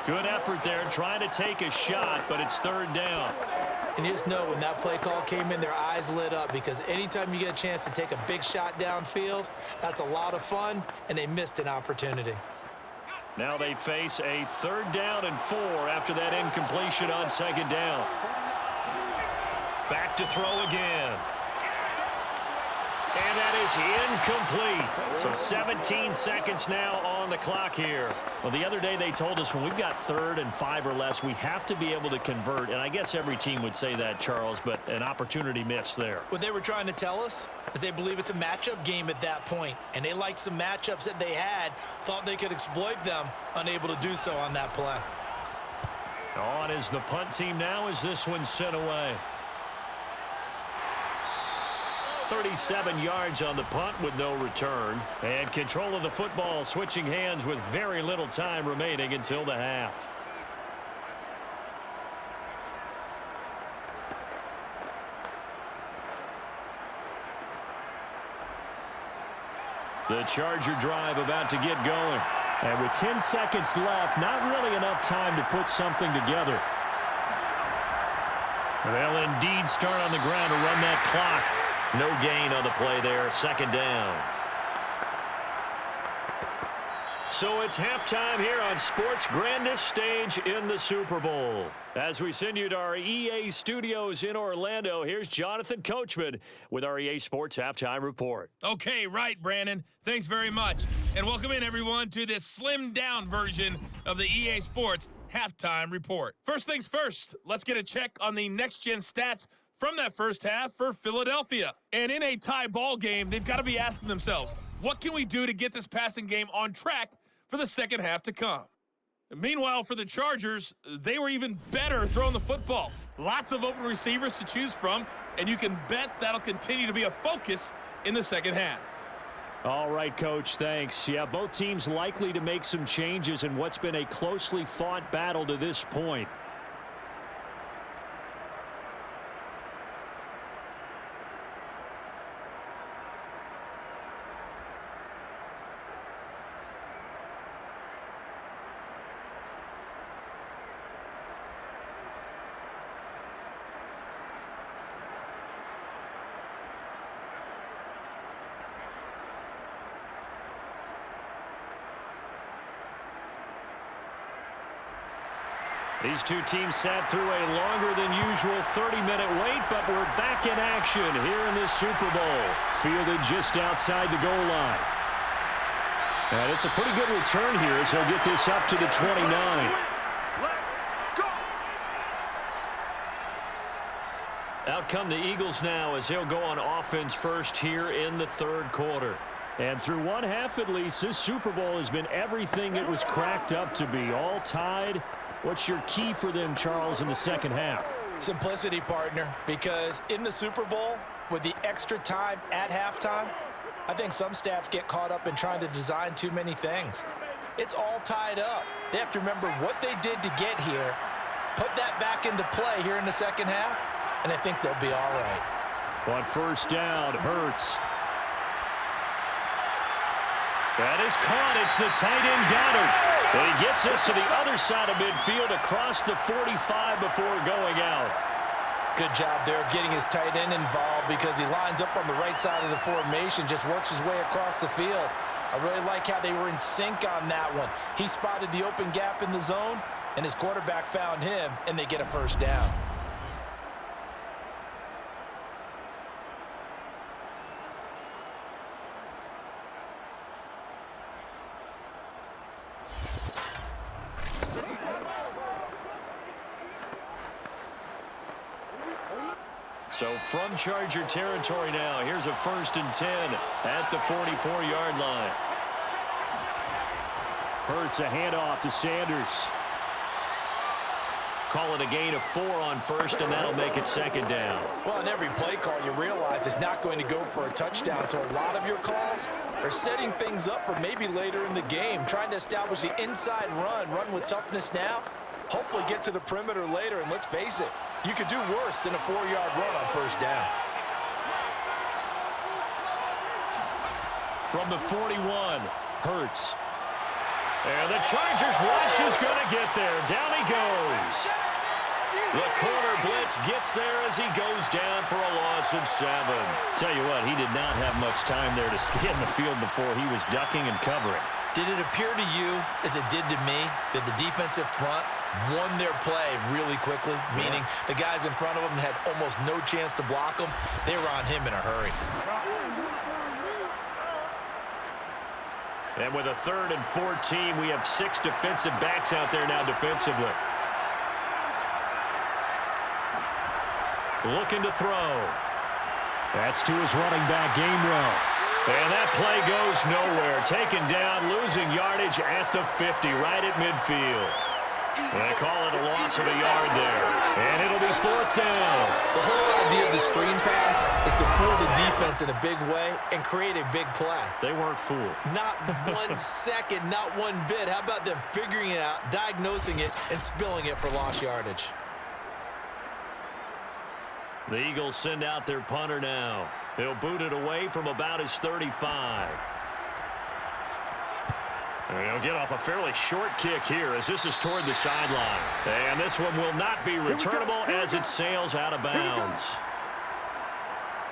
[SPEAKER 2] Good effort there trying to take a shot, but it's third down.
[SPEAKER 3] And you just know when that play call came in, their eyes lit up because anytime you get a chance to take a big shot downfield, that's a lot of fun, and they missed an opportunity.
[SPEAKER 2] Now they face a 3rd down and 4 after that incompletion on 2nd down. Back to throw again. And that is incomplete. So 17 seconds now on the clock here. Well, the other day they told us when we've got 3rd and 5 or less, we have to be able to convert. And I guess every team would say that, Charles, but an opportunity missed there.
[SPEAKER 3] What they were trying to tell us is they believe it's a matchup game at that point. And they liked some matchups that they had, thought they could exploit them, unable to do so on that play.
[SPEAKER 2] On is the punt team now as this one's sent away. 37 yards on the punt with no return. And control of the football switching hands with very little time remaining until the half. The Charger drive about to get going.
[SPEAKER 4] And with 10 seconds left, not really enough time to put something together.
[SPEAKER 2] They'll indeed start on the ground to run that clock. No gain on the play there, 2nd down. So it's halftime here on sports' grandest stage in the Super Bowl. As we send you to our EA studios in Orlando, here's Jonathan Coachman with our EA Sports Halftime Report.
[SPEAKER 5] Okay, right, Brandon. Thanks very much. And welcome in, everyone, to this slimmed-down version of the EA Sports Halftime Report. First things first, let's get a check on the next-gen stats from that first half for Philadelphia. And in a tie ball game, they've got to be asking themselves, what can we do to get this passing game on track for the second half to come? Meanwhile, for the Chargers, they were even better throwing the football. Lots of open receivers to choose from, and you can bet that'll continue to be a focus in the second half.
[SPEAKER 4] All right, Coach, thanks. Yeah, both teams likely to make some changes in what's been a closely fought battle to this point.
[SPEAKER 2] These two teams sat through a longer than usual 30-minute wait, but we're back in action here in this Super Bowl.
[SPEAKER 4] Fielded just outside the goal line. And it's a pretty good return here as he'll get this up to the 29.
[SPEAKER 2] Out come the Eagles now as they'll go on offense first here in the 3rd quarter.
[SPEAKER 4] And through one half at least, this Super Bowl has been everything it was cracked up to be. All tied. What's your key for them, Charles, in the second half?
[SPEAKER 3] Simplicity, partner, because in the Super Bowl, with the extra time at halftime, I think some staffs get caught up in trying to design too many things. It's all tied up. They have to remember what they did to get here, put that back into play here in the second half, and I think they'll be all right.
[SPEAKER 4] On first down, Hurts.
[SPEAKER 2] That is caught. It's the tight end Goddard. And he gets us to the other side of midfield across the 45 before going out.
[SPEAKER 3] Good job there of getting his tight end involved because he lines up on the right side of the formation, just works his way across the field. I really like how they were in sync on that one. He spotted the open gap in the zone, and his quarterback found him, and they get a first down.
[SPEAKER 2] So from Charger territory now, here's a 1st and 10 at the 44-yard line.
[SPEAKER 4] Hurts a handoff to Sanders.
[SPEAKER 2] Call it a gain of 4 on 1st, and that'll make it 2nd down.
[SPEAKER 3] Well, in every play call, you realize it's not going to go for a touchdown, so a lot of your calls are setting things up for maybe later in the game, trying to establish the inside run with toughness now, hopefully get to the perimeter later, and let's face it, you could do worse than a 4-yard run on 1st down.
[SPEAKER 2] From the 41, Hurts. And the Chargers rush is going to get there. Down he goes. The corner blitz gets there as he goes down for a loss of 7.
[SPEAKER 4] Tell you what, he did not have much time there to get in the field before he was ducking and covering.
[SPEAKER 3] Did it appear to you, as it did to me, that the defensive front won their play really quickly? Meaning the guys in front of them had almost no chance to block him. They were on him in a hurry.
[SPEAKER 2] And with a 3rd and 14, we have 6 defensive backs out there now defensively. Looking to throw.
[SPEAKER 4] That's to his running back, Gainwell.
[SPEAKER 2] And that play goes nowhere. Taken down, losing yardage at the 50, right at midfield. They call it a loss of a yard there. And it'll be 4th down.
[SPEAKER 3] The whole idea of the screen pass is to fool the defense in a big way and create a big play.
[SPEAKER 2] They weren't fooled.
[SPEAKER 3] Not 1 second, not one bit. How about them figuring it out, diagnosing it, and spilling it for lost yardage?
[SPEAKER 2] The Eagles send out their punter now. He'll boot it away from about his 35. And he'll get off a fairly short kick here as this is toward the sideline. And this one will not be returnable as it sails out of bounds.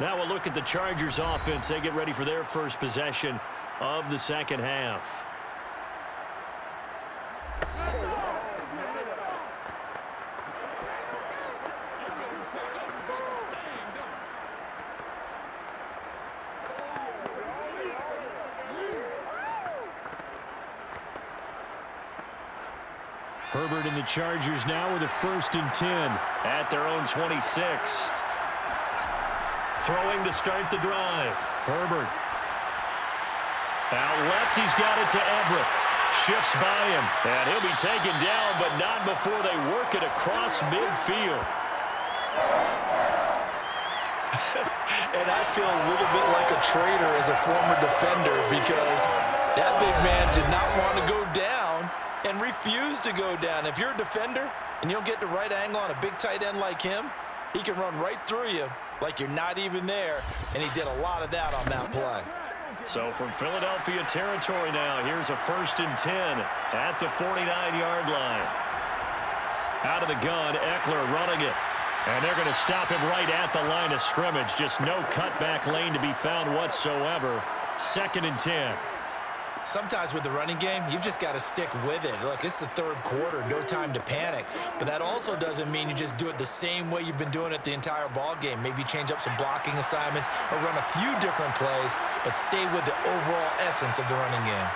[SPEAKER 2] Now we'll look at the Chargers offense. They get ready for their first possession of the 2nd half.
[SPEAKER 4] Herbert and the Chargers now with a 1st and 10
[SPEAKER 2] at their own 26. Throwing to start the drive. Herbert. Out left, he's got it to Everett. Shifts by him, and he'll be taken down, but not before they work it across midfield.
[SPEAKER 3] And I feel a little bit like a traitor as a former defender because that big man did not want to go down and refused to go down. If you're a defender and you don't get the right angle on a big tight end like him, he can run right through you like you're not even there, and he did a lot of that on that play.
[SPEAKER 2] So from Philadelphia territory now, here's a 1st and 10 at the 49-yard line. Out of the gun, Eckler running it. And they're going to stop him right at the line of scrimmage. Just no cutback lane to be found whatsoever. 2nd and 10.
[SPEAKER 3] Sometimes with the running game, you've just got to stick with it. Look, it's the 3rd quarter, no time to panic. But that also doesn't mean you just do it the same way you've been doing it the entire ball game. Maybe change up some blocking assignments or run a few different plays, but stay with the overall essence of the running game.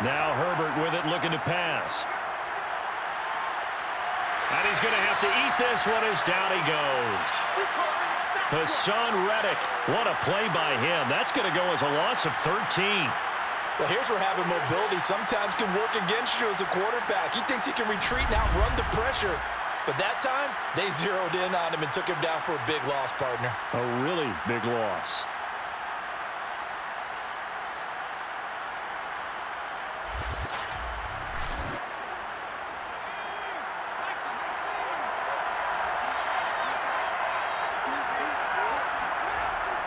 [SPEAKER 2] Now Herbert with it, looking to pass. And he's going to have to eat this one as down he goes. Hassan Reddick, what a play by him. That's going to go as a loss of 13.
[SPEAKER 3] Well, here's where having mobility sometimes can work against you as a quarterback. He thinks he can retreat and outrun the pressure. But that time, they zeroed in on him and took him down for a big loss, partner.
[SPEAKER 4] A really big loss.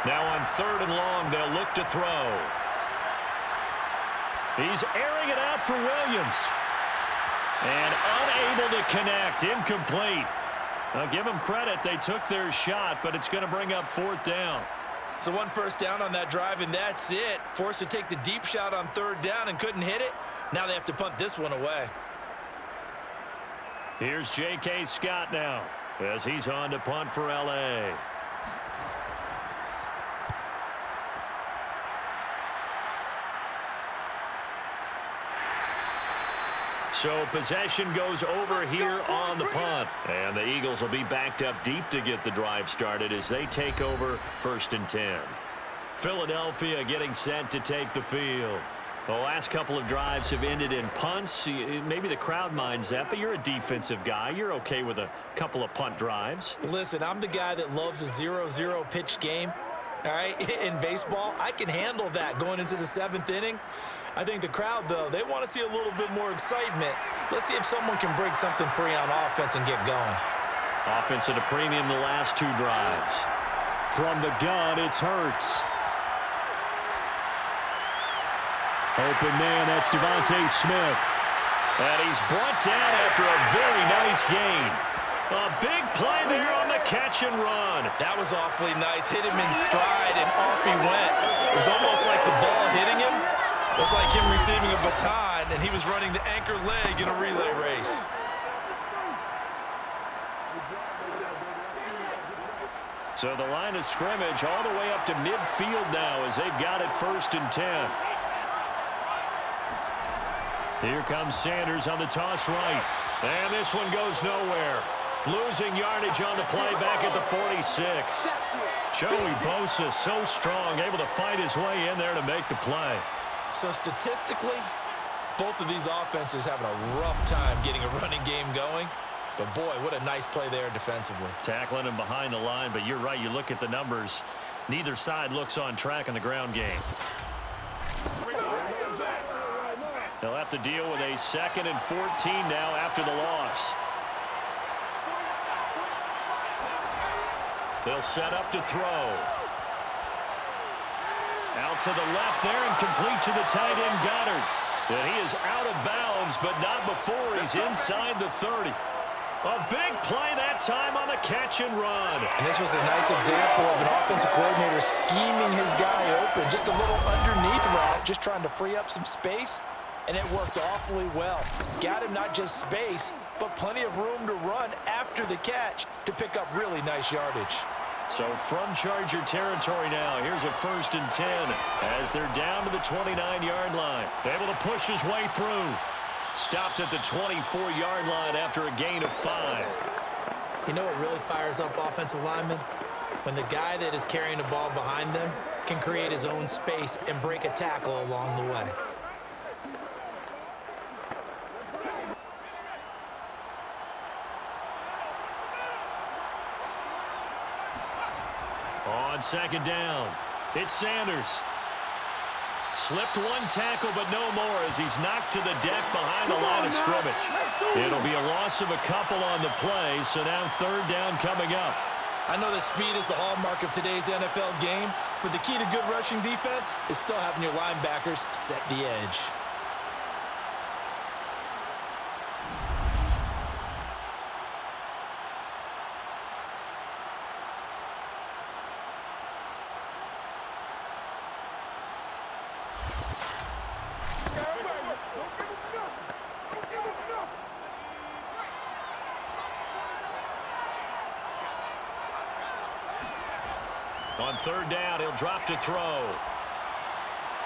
[SPEAKER 2] Now on 3rd and long, they'll look to throw. He's airing it out for Williams. And unable to connect, incomplete. I'll give them credit, they took their shot, but it's going to bring up 4th down.
[SPEAKER 3] So 1 first down on that drive, and that's it. Forced to take the deep shot on 3rd down and couldn't hit it. Now they have to punt this one away.
[SPEAKER 2] Here's J.K. Scott now as he's on to punt for L.A. So possession goes over here on the punt. And the Eagles will be backed up deep to get the drive started as they take over 1st and 10. Philadelphia getting set to take the field. The last couple of drives have ended in punts. Maybe the crowd minds that, but you're a defensive guy. You're okay with a couple of punt drives.
[SPEAKER 3] Listen, I'm the guy that loves a 0-0 pitch game. All right, in baseball, I can handle that going into the 7th inning. I think the crowd, though, they want to see a little bit more excitement. Let's see if someone can break something free on offense and get going.
[SPEAKER 2] Offense at a premium the last 2 drives.
[SPEAKER 4] From the gun, it's Hurts. Open man, that's Devontae Smith.
[SPEAKER 2] And he's brought down after a very nice gain. A big play there on the catch and run.
[SPEAKER 3] That was awfully nice. Hit him in stride, and off he went. It was almost like the ball hitting him. It was like him receiving a baton, and he was running the anchor leg in a relay race.
[SPEAKER 2] So the line of scrimmage all the way up to midfield now as they've got it 1st and 10. Here comes Sanders on the toss right. And this one goes nowhere. Losing yardage on the play back at the 46. Joey Bosa so strong, able to fight his way in there to make the play.
[SPEAKER 3] So statistically, both of these offenses having a rough time getting a running game going. But boy, what a nice play there defensively.
[SPEAKER 2] Tackling him behind the line, but you're right, you look at the numbers. Neither side looks on track in the ground game. They'll have to deal with a 2nd and 14 now after the loss. They'll set up to throw. Out to the left there and complete to the tight end Goddard. And he is out of bounds, but not before he's inside the 30. A big play that time on the catch and run.
[SPEAKER 3] And this was a nice example of an offensive coordinator scheming his guy open. Just a little underneath route, just trying to free up some space. And it worked awfully well. Got him not just space, but plenty of room to run after the catch to pick up really nice yardage.
[SPEAKER 2] So from Charger territory now, here's a 1st and 10 as they're down to the 29-yard line. Able to push his way through. Stopped at the 24-yard line after a gain of 5.
[SPEAKER 3] You know what really fires up offensive linemen? When the guy that is carrying the ball behind them can create his own space and break a tackle along the way.
[SPEAKER 2] On 2nd down, it's Sanders. Slipped one tackle, but no more as he's knocked to the deck behind the line of scrimmage. It'll be a loss of a couple on the play, so now 3rd down coming up.
[SPEAKER 3] I know that speed is the hallmark of today's NFL game, but the key to good rushing defense is still having your linebackers set the edge.
[SPEAKER 2] On 3rd down, he'll drop to throw.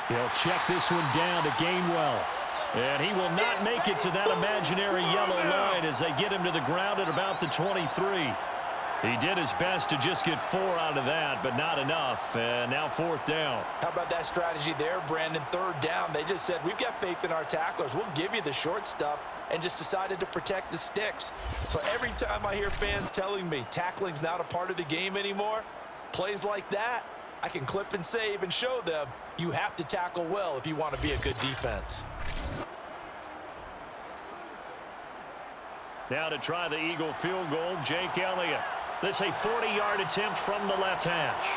[SPEAKER 4] He'll check this one down to Gainwell.
[SPEAKER 2] And he will not make it to that imaginary yellow line as they get him to the ground at about the 23. He did his best to just get 4 out of that, but not enough. And now 4th down.
[SPEAKER 3] How about that strategy there, Brandon? 3rd down, they just said, we've got faith in our tacklers. We'll give you the short stuff, and just decided to protect the sticks. So every time I hear fans telling me tackling's not a part of the game anymore, plays like that, I can clip and save and show them you have to tackle well if you want to be a good defense.
[SPEAKER 2] Now to try the Eagle field goal, Jake Elliott. This a 40-yard attempt from the left hash.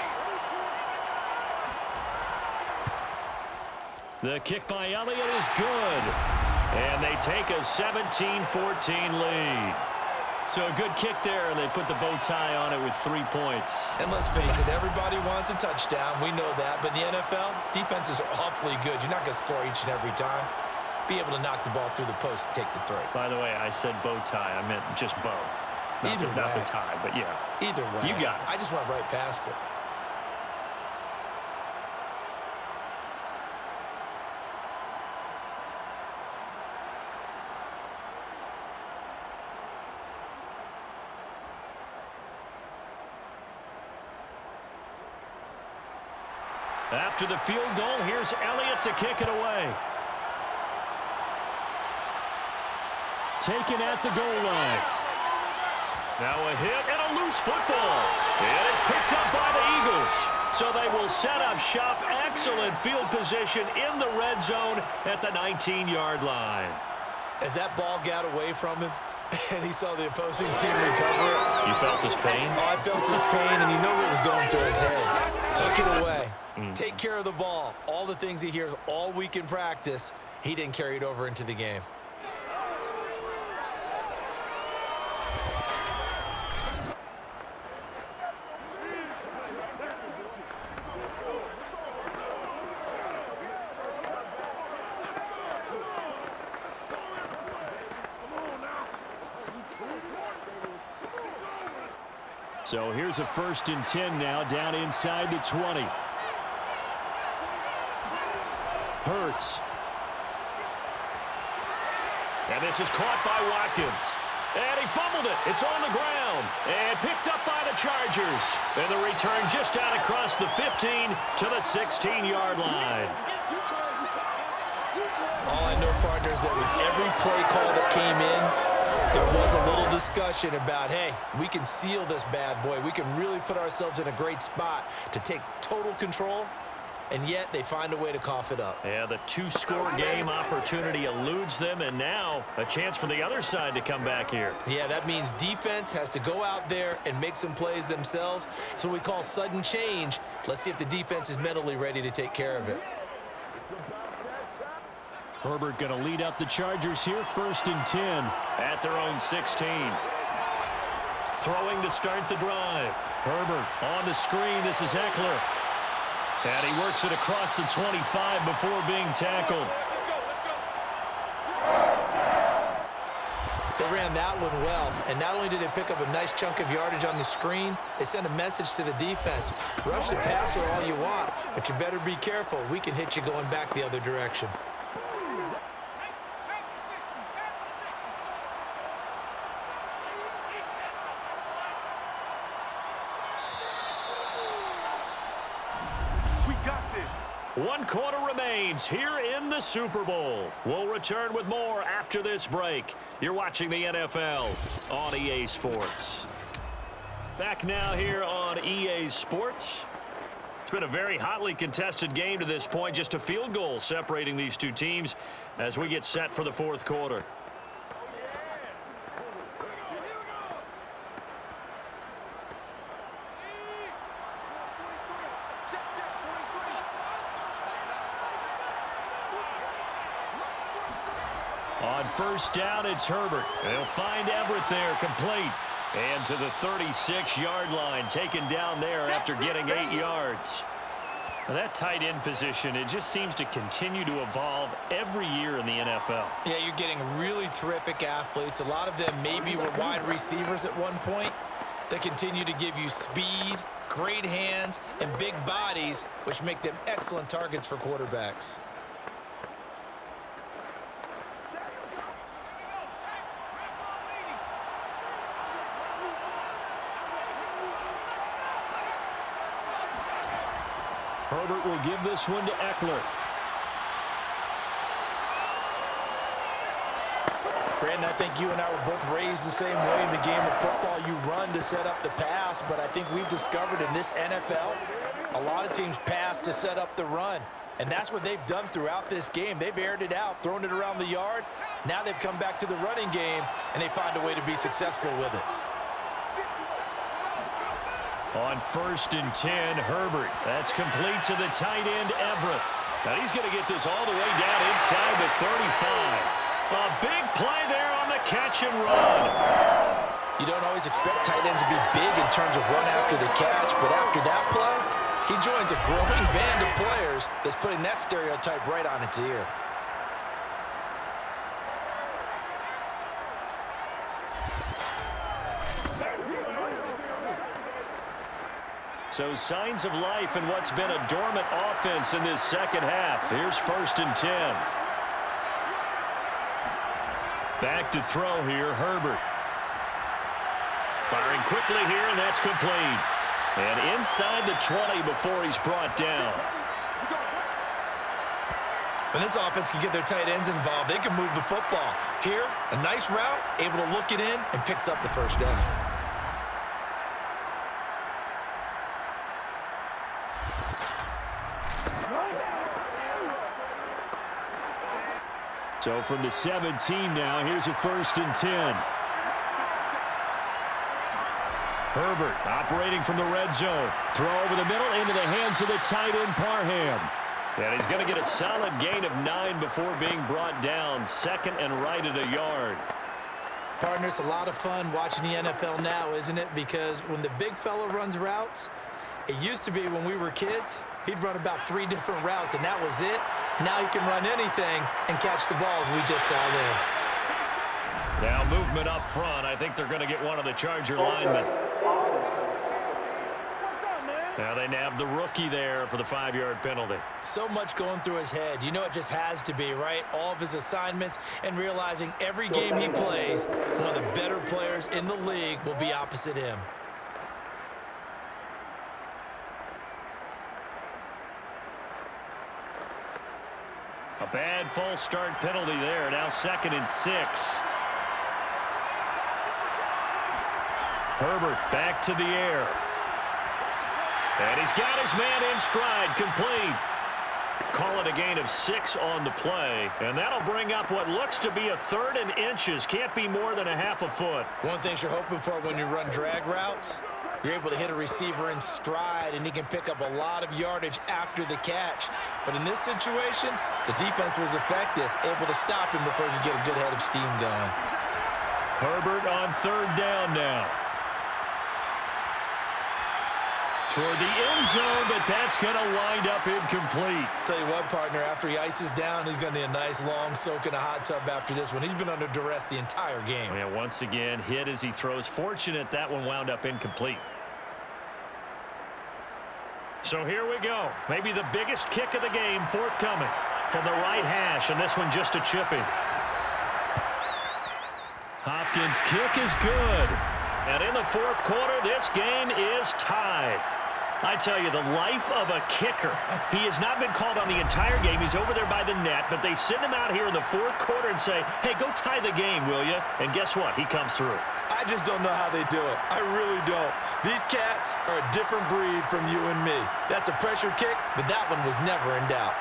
[SPEAKER 2] The kick by Elliott is good. And they take a 17-14 lead. So a good kick there, and they put the bow tie on it with 3 points.
[SPEAKER 3] And let's face it, everybody wants a touchdown. We know that. But in the NFL, defenses are awfully good. You're not going to score each and every time. Be able to knock the ball through the post and take the 3.
[SPEAKER 2] By the way, I said bow tie. I meant just bow. Not the tie, but yeah.
[SPEAKER 3] Either way.
[SPEAKER 2] You got it.
[SPEAKER 3] I just went right past it.
[SPEAKER 2] After the field goal, here's Elliott to kick it away. Taken at the goal line. Now a hit and a loose football. It is picked up by the Eagles. So they will set up shop. Excellent field position in the red zone at the 19-yard line.
[SPEAKER 3] As that ball got away from him and he saw the opposing team recover it.
[SPEAKER 2] You felt his pain?
[SPEAKER 3] Oh, I felt his pain, and you know what was going through his head. Tuck it away. Take care of the ball. All the things he hears all week in practice, he didn't carry it over into the game.
[SPEAKER 2] So here's a 1st and 10 now, down inside the 20. Hurts. And this is caught by Watkins. And he fumbled it. It's on the ground. And picked up by the Chargers. And the return just out across the 15 to the 16-yard line.
[SPEAKER 3] All I know, partners, that with every play call that came in, there was a little discussion about, hey, we can seal this bad boy. We can really put ourselves in a great spot to take total control, and yet they find a way to cough it up.
[SPEAKER 2] Yeah, the 2-score game opportunity eludes them, and now a chance for the other side to come back here.
[SPEAKER 3] Yeah, that means defense has to go out there and make some plays themselves. It's what we call sudden change. Let's see if the defense is mentally ready to take care of it.
[SPEAKER 2] Herbert going to lead up the Chargers here, 1st and 10 at their own 16. Throwing to start the drive. Herbert on the screen. This is Eckler. And he works it across the 25 before being tackled.
[SPEAKER 3] They ran that one well, and not only did they pick up a nice chunk of yardage on the screen, they sent a message to the defense. Rush the passer all you want, but you better be careful. We can hit you going back the other direction.
[SPEAKER 2] One quarter remains here in the Super Bowl. We'll return with more after this break. You're watching the NFL on EA Sports. Back now here on EA Sports. It's been a very hotly contested game to this point. Just a field goal separating these two teams as we get set for the 4th quarter. On 1st down, it's Herbert. They'll find Everett there, complete. And to the 36-yard line, taken down there after getting 8 yards. Now that tight end position, it just seems to continue to evolve every year in the NFL.
[SPEAKER 3] Yeah, you're getting really terrific athletes. A lot of them maybe were wide receivers at one point. They continue to give you speed, great hands, and big bodies, which make them excellent targets for quarterbacks.
[SPEAKER 2] Herbert will give this one to Eckler.
[SPEAKER 3] Brandon, I think you and I were both raised the same way in the game of football. You run to set up the pass, but I think we've discovered in this NFL, a lot of teams pass to set up the run. And that's what they've done throughout this game. They've aired it out, thrown it around the yard. Now they've come back to the running game, and they find a way to be successful with it.
[SPEAKER 2] On 1st and 10, Herbert. That's complete to the tight end, Everett. Now he's going to get this all the way down inside the 35. A big play there on the catch and run.
[SPEAKER 3] You don't always expect tight ends to be big in terms of run after the catch, but after that play, he joins a growing band of players that's putting that stereotype right on its ear.
[SPEAKER 2] So signs of life in what's been a dormant offense in this second half. Here's 1st and 10. Back to throw here, Herbert. Firing quickly here, and that's complete. And inside the 20 before he's brought down.
[SPEAKER 3] When this offense can get their tight ends involved, they can move the football. Here, a nice route, able to look it in, and picks up the first down.
[SPEAKER 2] So from the 17 now, here's a 1st and 10. Herbert operating from the red zone. Throw over the middle into the hands of the tight end, Parham. And he's going to get a solid gain of 9 before being brought down. 2nd and right at a yard.
[SPEAKER 3] Partner, it's a lot of fun watching the NFL now, isn't it? Because when the big fella runs routes, it used to be when we were kids, he'd run about 3 different routes, and that was it. Now he can run anything and catch the balls we just saw there.
[SPEAKER 2] Now movement up front. I think they're going to get one of the Charger linemen. Now they nabbed the rookie there for the 5-yard penalty.
[SPEAKER 3] So much going through his head. You know it just has to be, right? All of his assignments and realizing every game he plays, one of the better players in the league will be opposite him.
[SPEAKER 2] A bad false start penalty there. Now 2nd and 6. Herbert back to the air. And he's got his man in stride, complete. Call it a gain of 6 on the play. And that'll bring up what looks to be a 3rd and inches. Can't be more than a half a foot.
[SPEAKER 3] One thing you're hoping for when you run drag routes, you're able to hit a receiver in stride, and he can pick up a lot of yardage after the catch. But in this situation, the defense was effective, able to stop him before he could get a good head of steam going.
[SPEAKER 2] Herbert on 3rd down now. Toward the end zone, but that's going to wind up incomplete.
[SPEAKER 3] Tell you what, partner, after he ices down, he's going to need a nice long soak in a hot tub after this one. He's been under duress the entire game.
[SPEAKER 2] Yeah, once again, hit as he throws. Fortunate that one wound up incomplete. So here we go. Maybe the biggest kick of the game forthcoming from the right hash, and this one just a chipping. Hopkins' kick is good. And in the 4th quarter, this game is tied. I tell you, the life of a kicker. He has not been called on the entire game. He's over there by the net, but they send him out here in the 4th quarter and say, hey, go tie the game, will you? And guess what? He comes through.
[SPEAKER 3] I just don't know how they do it. I really don't. These cats are a different breed from you and me. That's a pressure kick, but that one was never in doubt.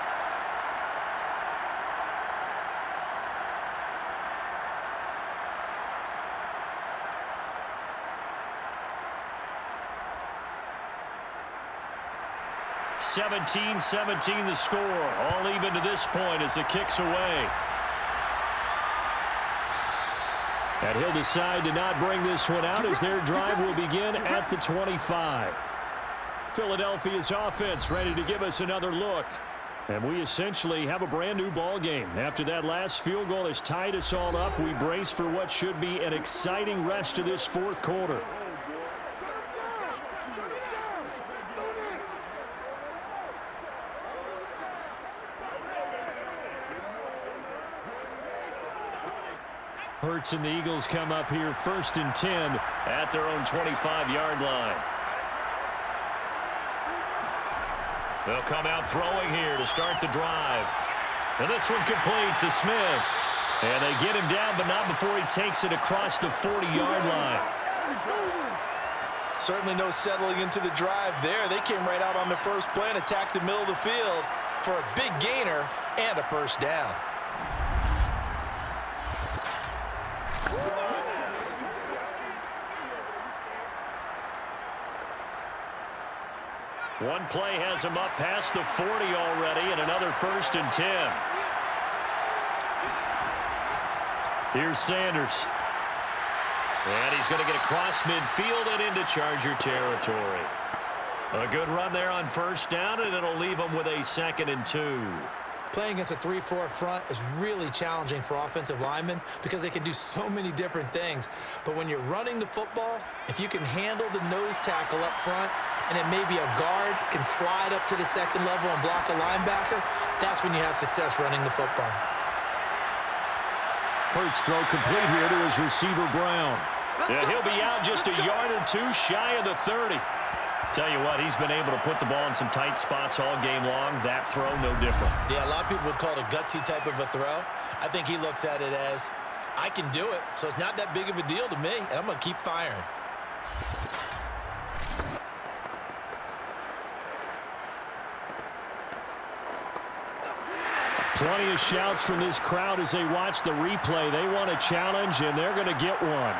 [SPEAKER 2] (17-17) the score. All even to this point as the kick's away. And he'll decide to not bring this one out as their drive will begin at the 25. Philadelphia's offense ready to give us another look. And we essentially have a brand new ball game. After that last field goal has tied us all up, we brace for what should be an exciting rest of this 4th quarter. Hurts and the Eagles come up here 1st and 10 at their own 25-yard line. They'll come out throwing here to start the drive. And this one complete to Smith. And they get him down, but not before he takes it across the 40-yard line.
[SPEAKER 3] Certainly no settling into the drive there. They came right out on the first play and attacked the middle of the field for a big gainer and a 1st down.
[SPEAKER 2] One play has him up past the 40 already, and another 1st and 10. Here's Sanders. And he's going to get across midfield and into Charger territory. A good run there on 1st down, and it'll leave him with a 2nd and 2.
[SPEAKER 3] Playing against a 3-4 front is really challenging for offensive linemen because they can do so many different things. But when you're running the football, if you can handle the nose tackle up front, and then maybe a guard can slide up to the 2nd level and block a linebacker, that's when you have success running the football.
[SPEAKER 2] Hurts throw complete here to his receiver, Brown. Yeah, he'll be out just a yard or two shy of the 30. Tell you what, he's been able to put the ball in some tight spots all game long. That throw, no different.
[SPEAKER 3] Yeah, a lot of people would call it a gutsy type of a throw. I think he looks at it as, I can do it, so it's not that big of a deal to me, and I'm going to keep firing.
[SPEAKER 4] Plenty of shouts from this crowd as they watch the replay. They want a challenge, and they're going to get one.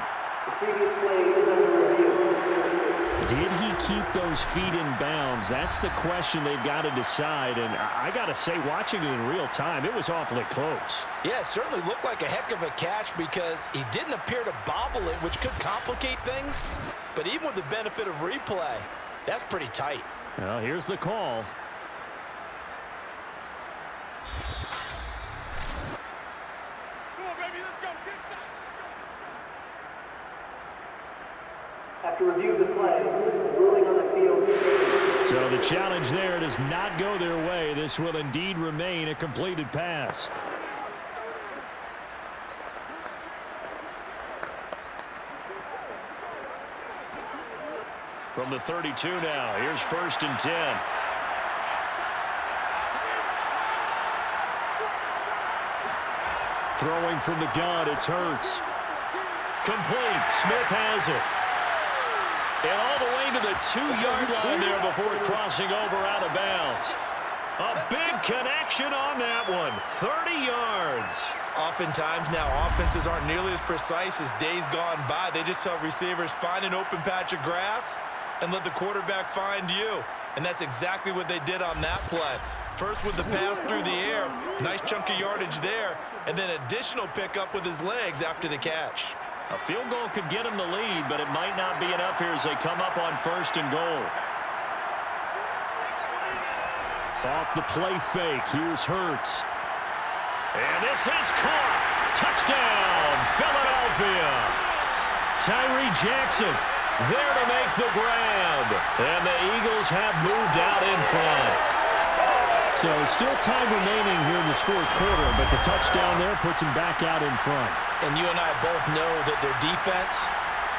[SPEAKER 4] Did he keep those feet in bounds? That's the question they've got to decide. And I got to say, watching it in real time, it was awfully close.
[SPEAKER 3] Yeah, it certainly looked like a heck of a catch because he didn't appear to bobble it, which could complicate things. But even with the benefit of replay, that's pretty tight.
[SPEAKER 4] Well, here's the call.
[SPEAKER 6] After review of the play, ruling on the field.
[SPEAKER 4] So the challenge there does not go their way. This will indeed remain a completed pass.
[SPEAKER 2] From the 32 now, here's 1st and 10.
[SPEAKER 4] Throwing from the gun, it's Hurts.
[SPEAKER 2] Complete. Smith has it. And all the way to the 2-yard line there before crossing over out of bounds. A big connection on that one. 30 yards.
[SPEAKER 3] Oftentimes now, offenses aren't nearly as precise as days gone by. They just tell receivers, find an open patch of grass and let the quarterback find you. And that's exactly what they did on that play. First with the pass through the air, nice chunk of yardage there, and then additional pickup with his legs after the catch.
[SPEAKER 2] A field goal could get him the lead, but it might not be enough here as they come up on 1st and goal.
[SPEAKER 4] Off the play fake, here's Hurts.
[SPEAKER 2] And this is caught. Touchdown, Philadelphia.
[SPEAKER 4] Tyree Jackson
[SPEAKER 2] There to make the grab. And the Eagles have moved out in front.
[SPEAKER 4] So still time remaining here in this 4th quarter, but the touchdown there puts him back out in front.
[SPEAKER 3] And you and I both know that their defense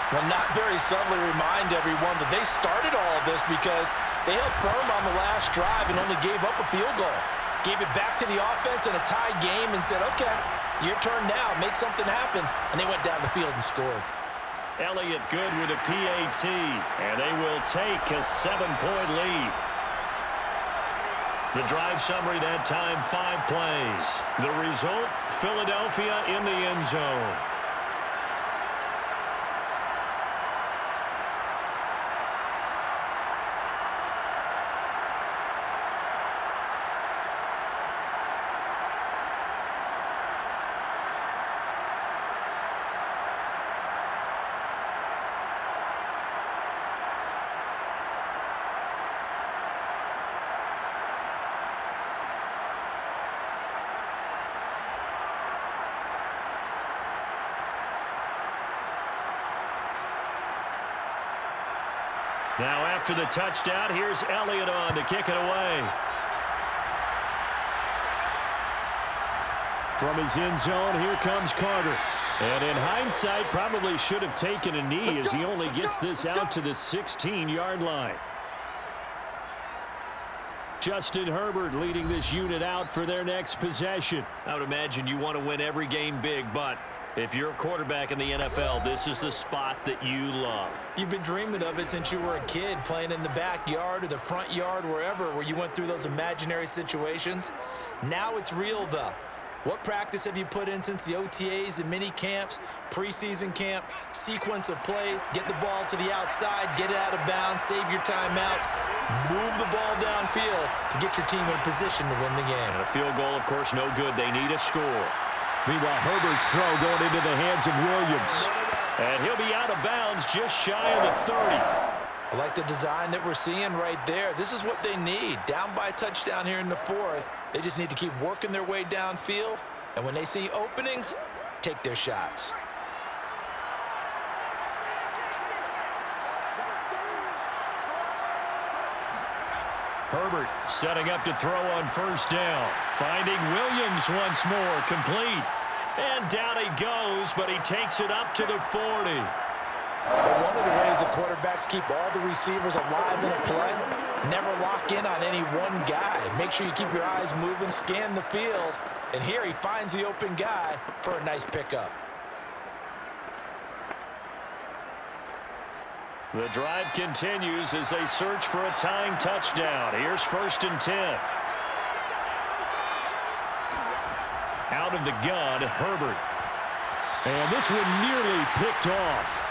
[SPEAKER 3] will not very subtly remind everyone that they started all of this because they held firm on the last drive and only gave up a field goal. Gave it back to the offense in a tie game and said, okay, your turn now, make something happen. And they went down the field and scored.
[SPEAKER 2] Elliott good with a PAT, and they will take a 7-point lead. The drive summary that time, 5 plays. The result, Philadelphia in the end zone. Now after the touchdown, here's Elliott on to kick it away.
[SPEAKER 4] From his end zone, here comes Carter. And in hindsight, probably should have taken a knee as he only gets this out to the 16-yard line. Justin Herbert leading this unit out for their next possession.
[SPEAKER 2] I would imagine you want to win every game big, but if you're a quarterback in the NFL, this is the spot that you love.
[SPEAKER 3] You've been dreaming of it since you were a kid, playing in the backyard or the front yard, wherever, where you went through those imaginary situations. Now it's real, though. What practice have you put in since the OTAs, the mini camps, preseason camp, sequence of plays, get the ball to the outside, get it out of bounds, save your timeouts, move the ball downfield to get your team in a position to win the game.
[SPEAKER 2] And a field goal, of course, no good. They need a score.
[SPEAKER 4] Meanwhile, Herbert's throw going into the hands of Williams.
[SPEAKER 2] And he'll be out of bounds just shy of the 30.
[SPEAKER 3] I like the design that we're seeing right there. This is what they need. Down by a touchdown here in the 4th. They just need to keep working their way downfield. And when they see openings, take their shots.
[SPEAKER 2] Herbert setting up to throw on 1st down. Finding Williams once more, complete. And down he goes, but he takes it up to the 40.
[SPEAKER 3] But one of the ways the quarterbacks keep all the receivers alive in a play, never lock in on any one guy. Make sure you keep your eyes moving, scan the field, and here he finds the open guy for a nice pickup.
[SPEAKER 2] The drive continues as they search for a tying touchdown. Here's 1st and 10. Out of the gun, Herbert. And this one nearly picked off.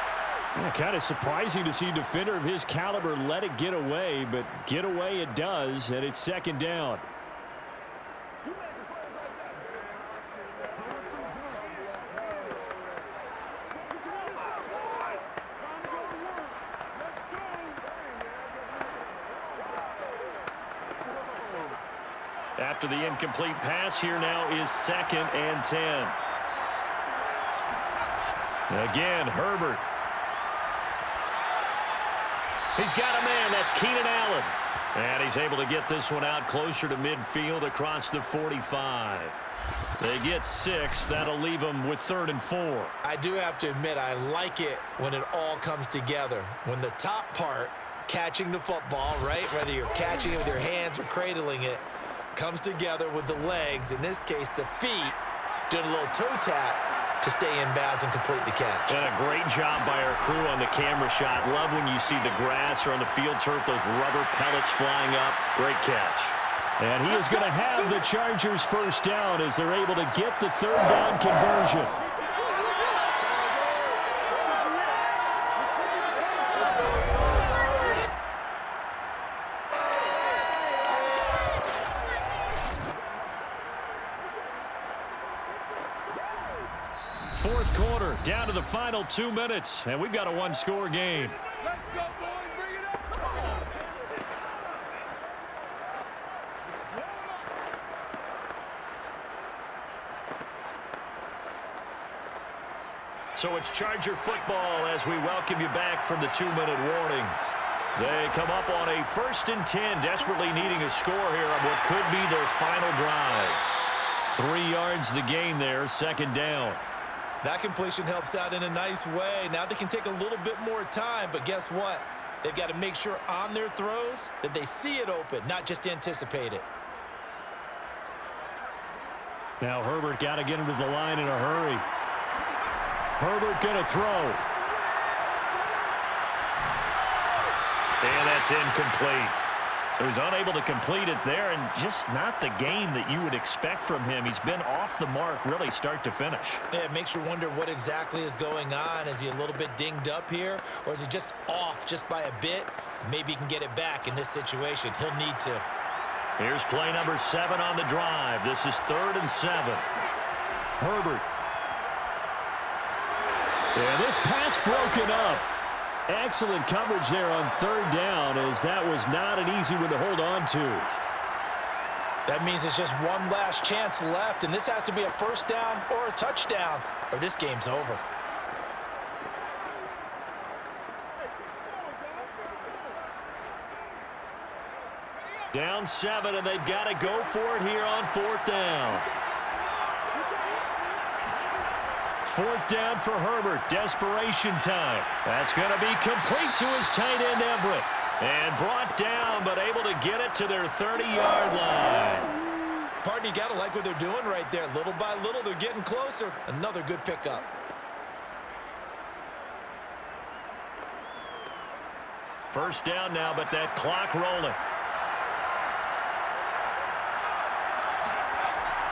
[SPEAKER 2] Yeah, kind of surprising to see a defender of his caliber let it get away, but get away it does, and it's 2nd down. After the incomplete pass, here now is 2nd and 10. Again, Herbert. He's got a man. That's Keenan Allen. And he's able to get this one out closer to midfield across the 45. They get 6. That'll leave them with 3rd and 4.
[SPEAKER 3] I do have to admit, I like it when it all comes together. When the top part, catching the football, right, whether you're catching it with your hands or cradling it, comes together with the legs, in this case the feet, doing a little toe tap to stay in bounds and complete the catch.
[SPEAKER 2] And a great job by our crew on the camera shot. Love when you see the grass or on the field turf, those rubber pellets flying up. Great catch.
[SPEAKER 4] And he is going to have the Chargers 1st down as they're able to get the 3rd down conversion. Fourth quarter, down to the final 2 minutes, and we've got a one-score game.
[SPEAKER 7] Let's go, boys. Bring it up. Come on.
[SPEAKER 2] So it's Charger football as we welcome you back from the 2-minute warning. They come up on a 1st and 10, desperately needing a score here on what could be their final drive. 3 yards the gain there, 2nd down.
[SPEAKER 3] That completion helps out in a nice way. Now they can take a little bit more time, but guess what? They've got to make sure on their throws that they see it open, not just anticipate it.
[SPEAKER 4] Now Herbert got to get him to the line in a hurry. Herbert going to throw.
[SPEAKER 2] And that's incomplete. So he's unable to complete it there, and just not the game that you would expect from him. He's been off the mark really start to finish.
[SPEAKER 3] Yeah, it makes you wonder what exactly is going on. Is he a little bit dinged up here, or is he just off just by a bit? Maybe he can get it back in this situation. He'll need to.
[SPEAKER 2] Here's play number 7 on the drive. This is 3rd and 7.
[SPEAKER 4] Herbert. And this pass broken up. Excellent coverage there on 3rd down, as that was not an easy one to hold on to.
[SPEAKER 3] That means it's just one last chance left, and this has to be a 1st down or a touchdown, or this game's over.
[SPEAKER 2] Down 7, and they've got to go for it here on 4th down. 4th down for Herbert. Desperation time. That's going to be complete to his tight end, Everett. And brought down, but able to get it to their 30-yard line.
[SPEAKER 3] Pardon, you got to like what they're doing right there. Little by little, they're getting closer. Another good pickup.
[SPEAKER 2] First down now, but that clock rolling.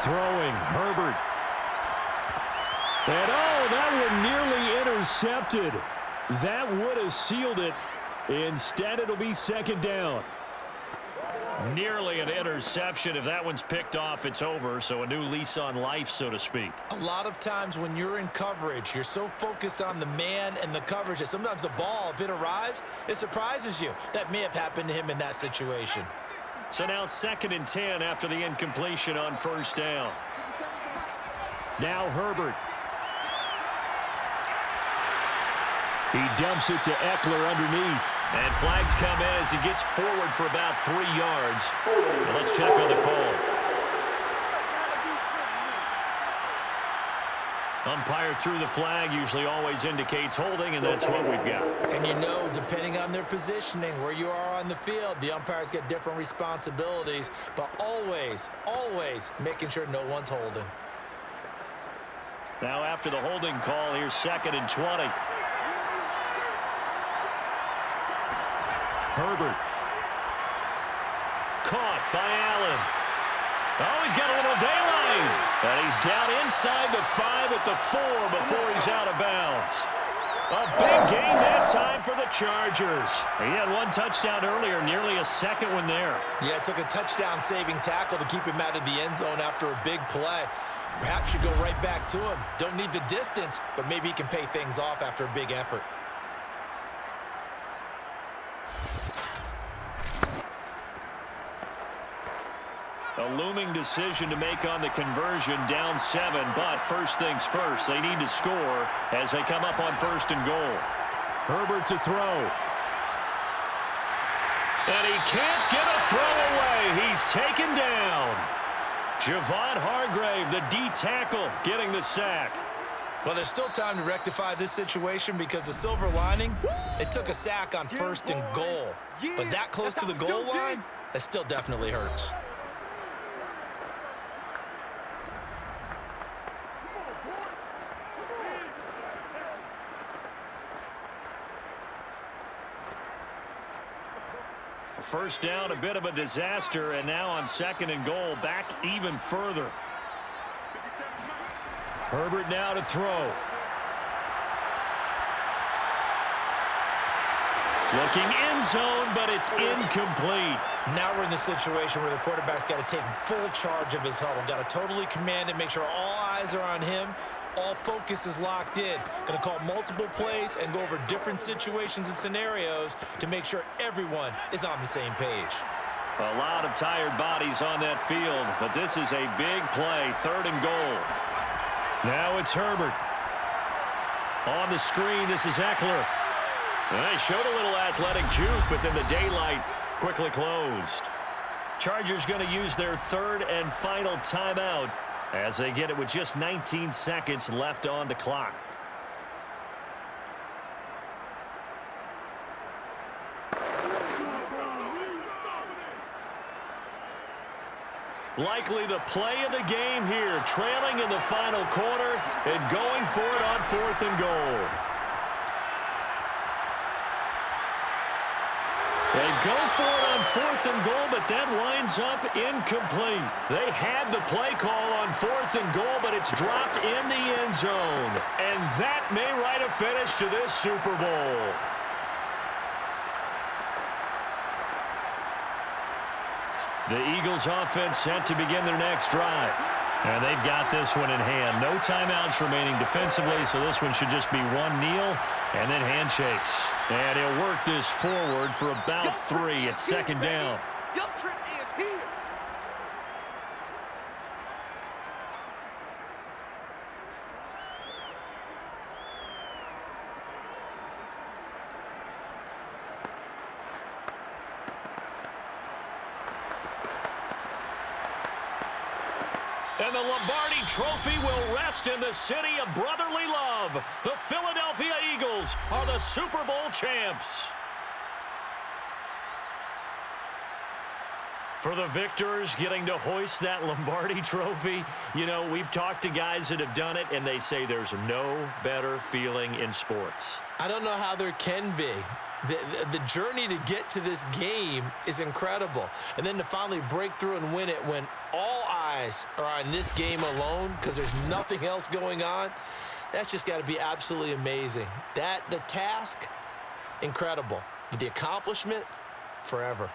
[SPEAKER 4] Throwing, Herbert. And oh, that one nearly intercepted. That would have sealed it. Instead, it'll be 2nd down.
[SPEAKER 2] Nearly an interception. If that one's picked off, it's over. So a new lease on life, so to speak.
[SPEAKER 3] A lot of times when you're in coverage, you're so focused on the man and the coverage that sometimes the ball, if it arrives, it surprises you. That may have happened to him in that situation.
[SPEAKER 2] So now 2nd and 10 after the incompletion on 1st down.
[SPEAKER 4] Now Herbert. He dumps it to Eckler underneath.
[SPEAKER 2] And flags come in as he gets forward for about 3 yards. And let's check on the call. Umpire threw the flag, usually always indicates holding, and that's what we've got.
[SPEAKER 3] And you know, depending on their positioning, where you are on the field, the umpires get different responsibilities, but always, always making sure no one's holding.
[SPEAKER 2] Now after the holding call, here's 2nd and 20. Herbert. Caught by Allen. Oh, he's got a little daylight. And he's down inside the 5 at the 4 before he's out of bounds. A big gain that time for the Chargers. He had one touchdown earlier, nearly a second one there.
[SPEAKER 3] Yeah, it took a touchdown-saving tackle to keep him out of the end zone after a big play. Perhaps you go right back to him. Don't need the distance, but maybe he can pay things off after a big effort.
[SPEAKER 2] A looming decision to make on the conversion, down 7, but first things first, they need to score as they come up on 1st and goal. Herbert to throw. And he can't get a throw away. He's taken down. Javon Hargrave, the D tackle, getting the sack.
[SPEAKER 3] Well, there's still time to rectify this situation because the silver lining, it took a sack on 1st and goal. But that close to the goal line, that still definitely hurts.
[SPEAKER 2] First down, a bit of a disaster, and now on 2nd and goal, back even further. Herbert now to throw. Looking end zone, but it's incomplete.
[SPEAKER 3] Now we're in the situation where the quarterback's got to take full charge of his huddle. Got to totally command it, make sure all eyes are on him. All focus is locked in. Going to call multiple plays and go over different situations and scenarios to make sure everyone is on the same page.
[SPEAKER 2] A lot of tired bodies on that field, but this is a big play, 3rd and goal. Now it's Herbert. On the screen, this is Eckler. They showed a little athletic juke, but then the daylight quickly closed. Chargers going to use their 3rd and final timeout as they get it with just 19 seconds left on the clock. Likely the play of the game here, trailing in the final quarter and going for it on 4th and goal. They go for it on 4th and goal, but that winds up incomplete. They had the play call on 4th and goal, but it's dropped in the end zone. And that may write a finish to this Super Bowl. The Eagles offense set to begin their next drive. And they've got this one in hand. No timeouts remaining defensively, so this one should just be one kneel and then handshakes. And he'll work this forward for about 3 at 2nd down.
[SPEAKER 7] Your trip is here.
[SPEAKER 2] And the Lombardi Trophy will rest in the city of brotherly love. The Philadelphia Eagles are the Super Bowl champs. For the victors getting to hoist that Lombardi Trophy, you know, we've talked to guys that have done it, and they say there's no better feeling in sports.
[SPEAKER 3] I don't know how there can be. The journey to get to this game is incredible. And then to finally break through and win it when all eyes are on this game alone because there's nothing else going on, that's just got to be absolutely amazing. The task, incredible. But the accomplishment, forever.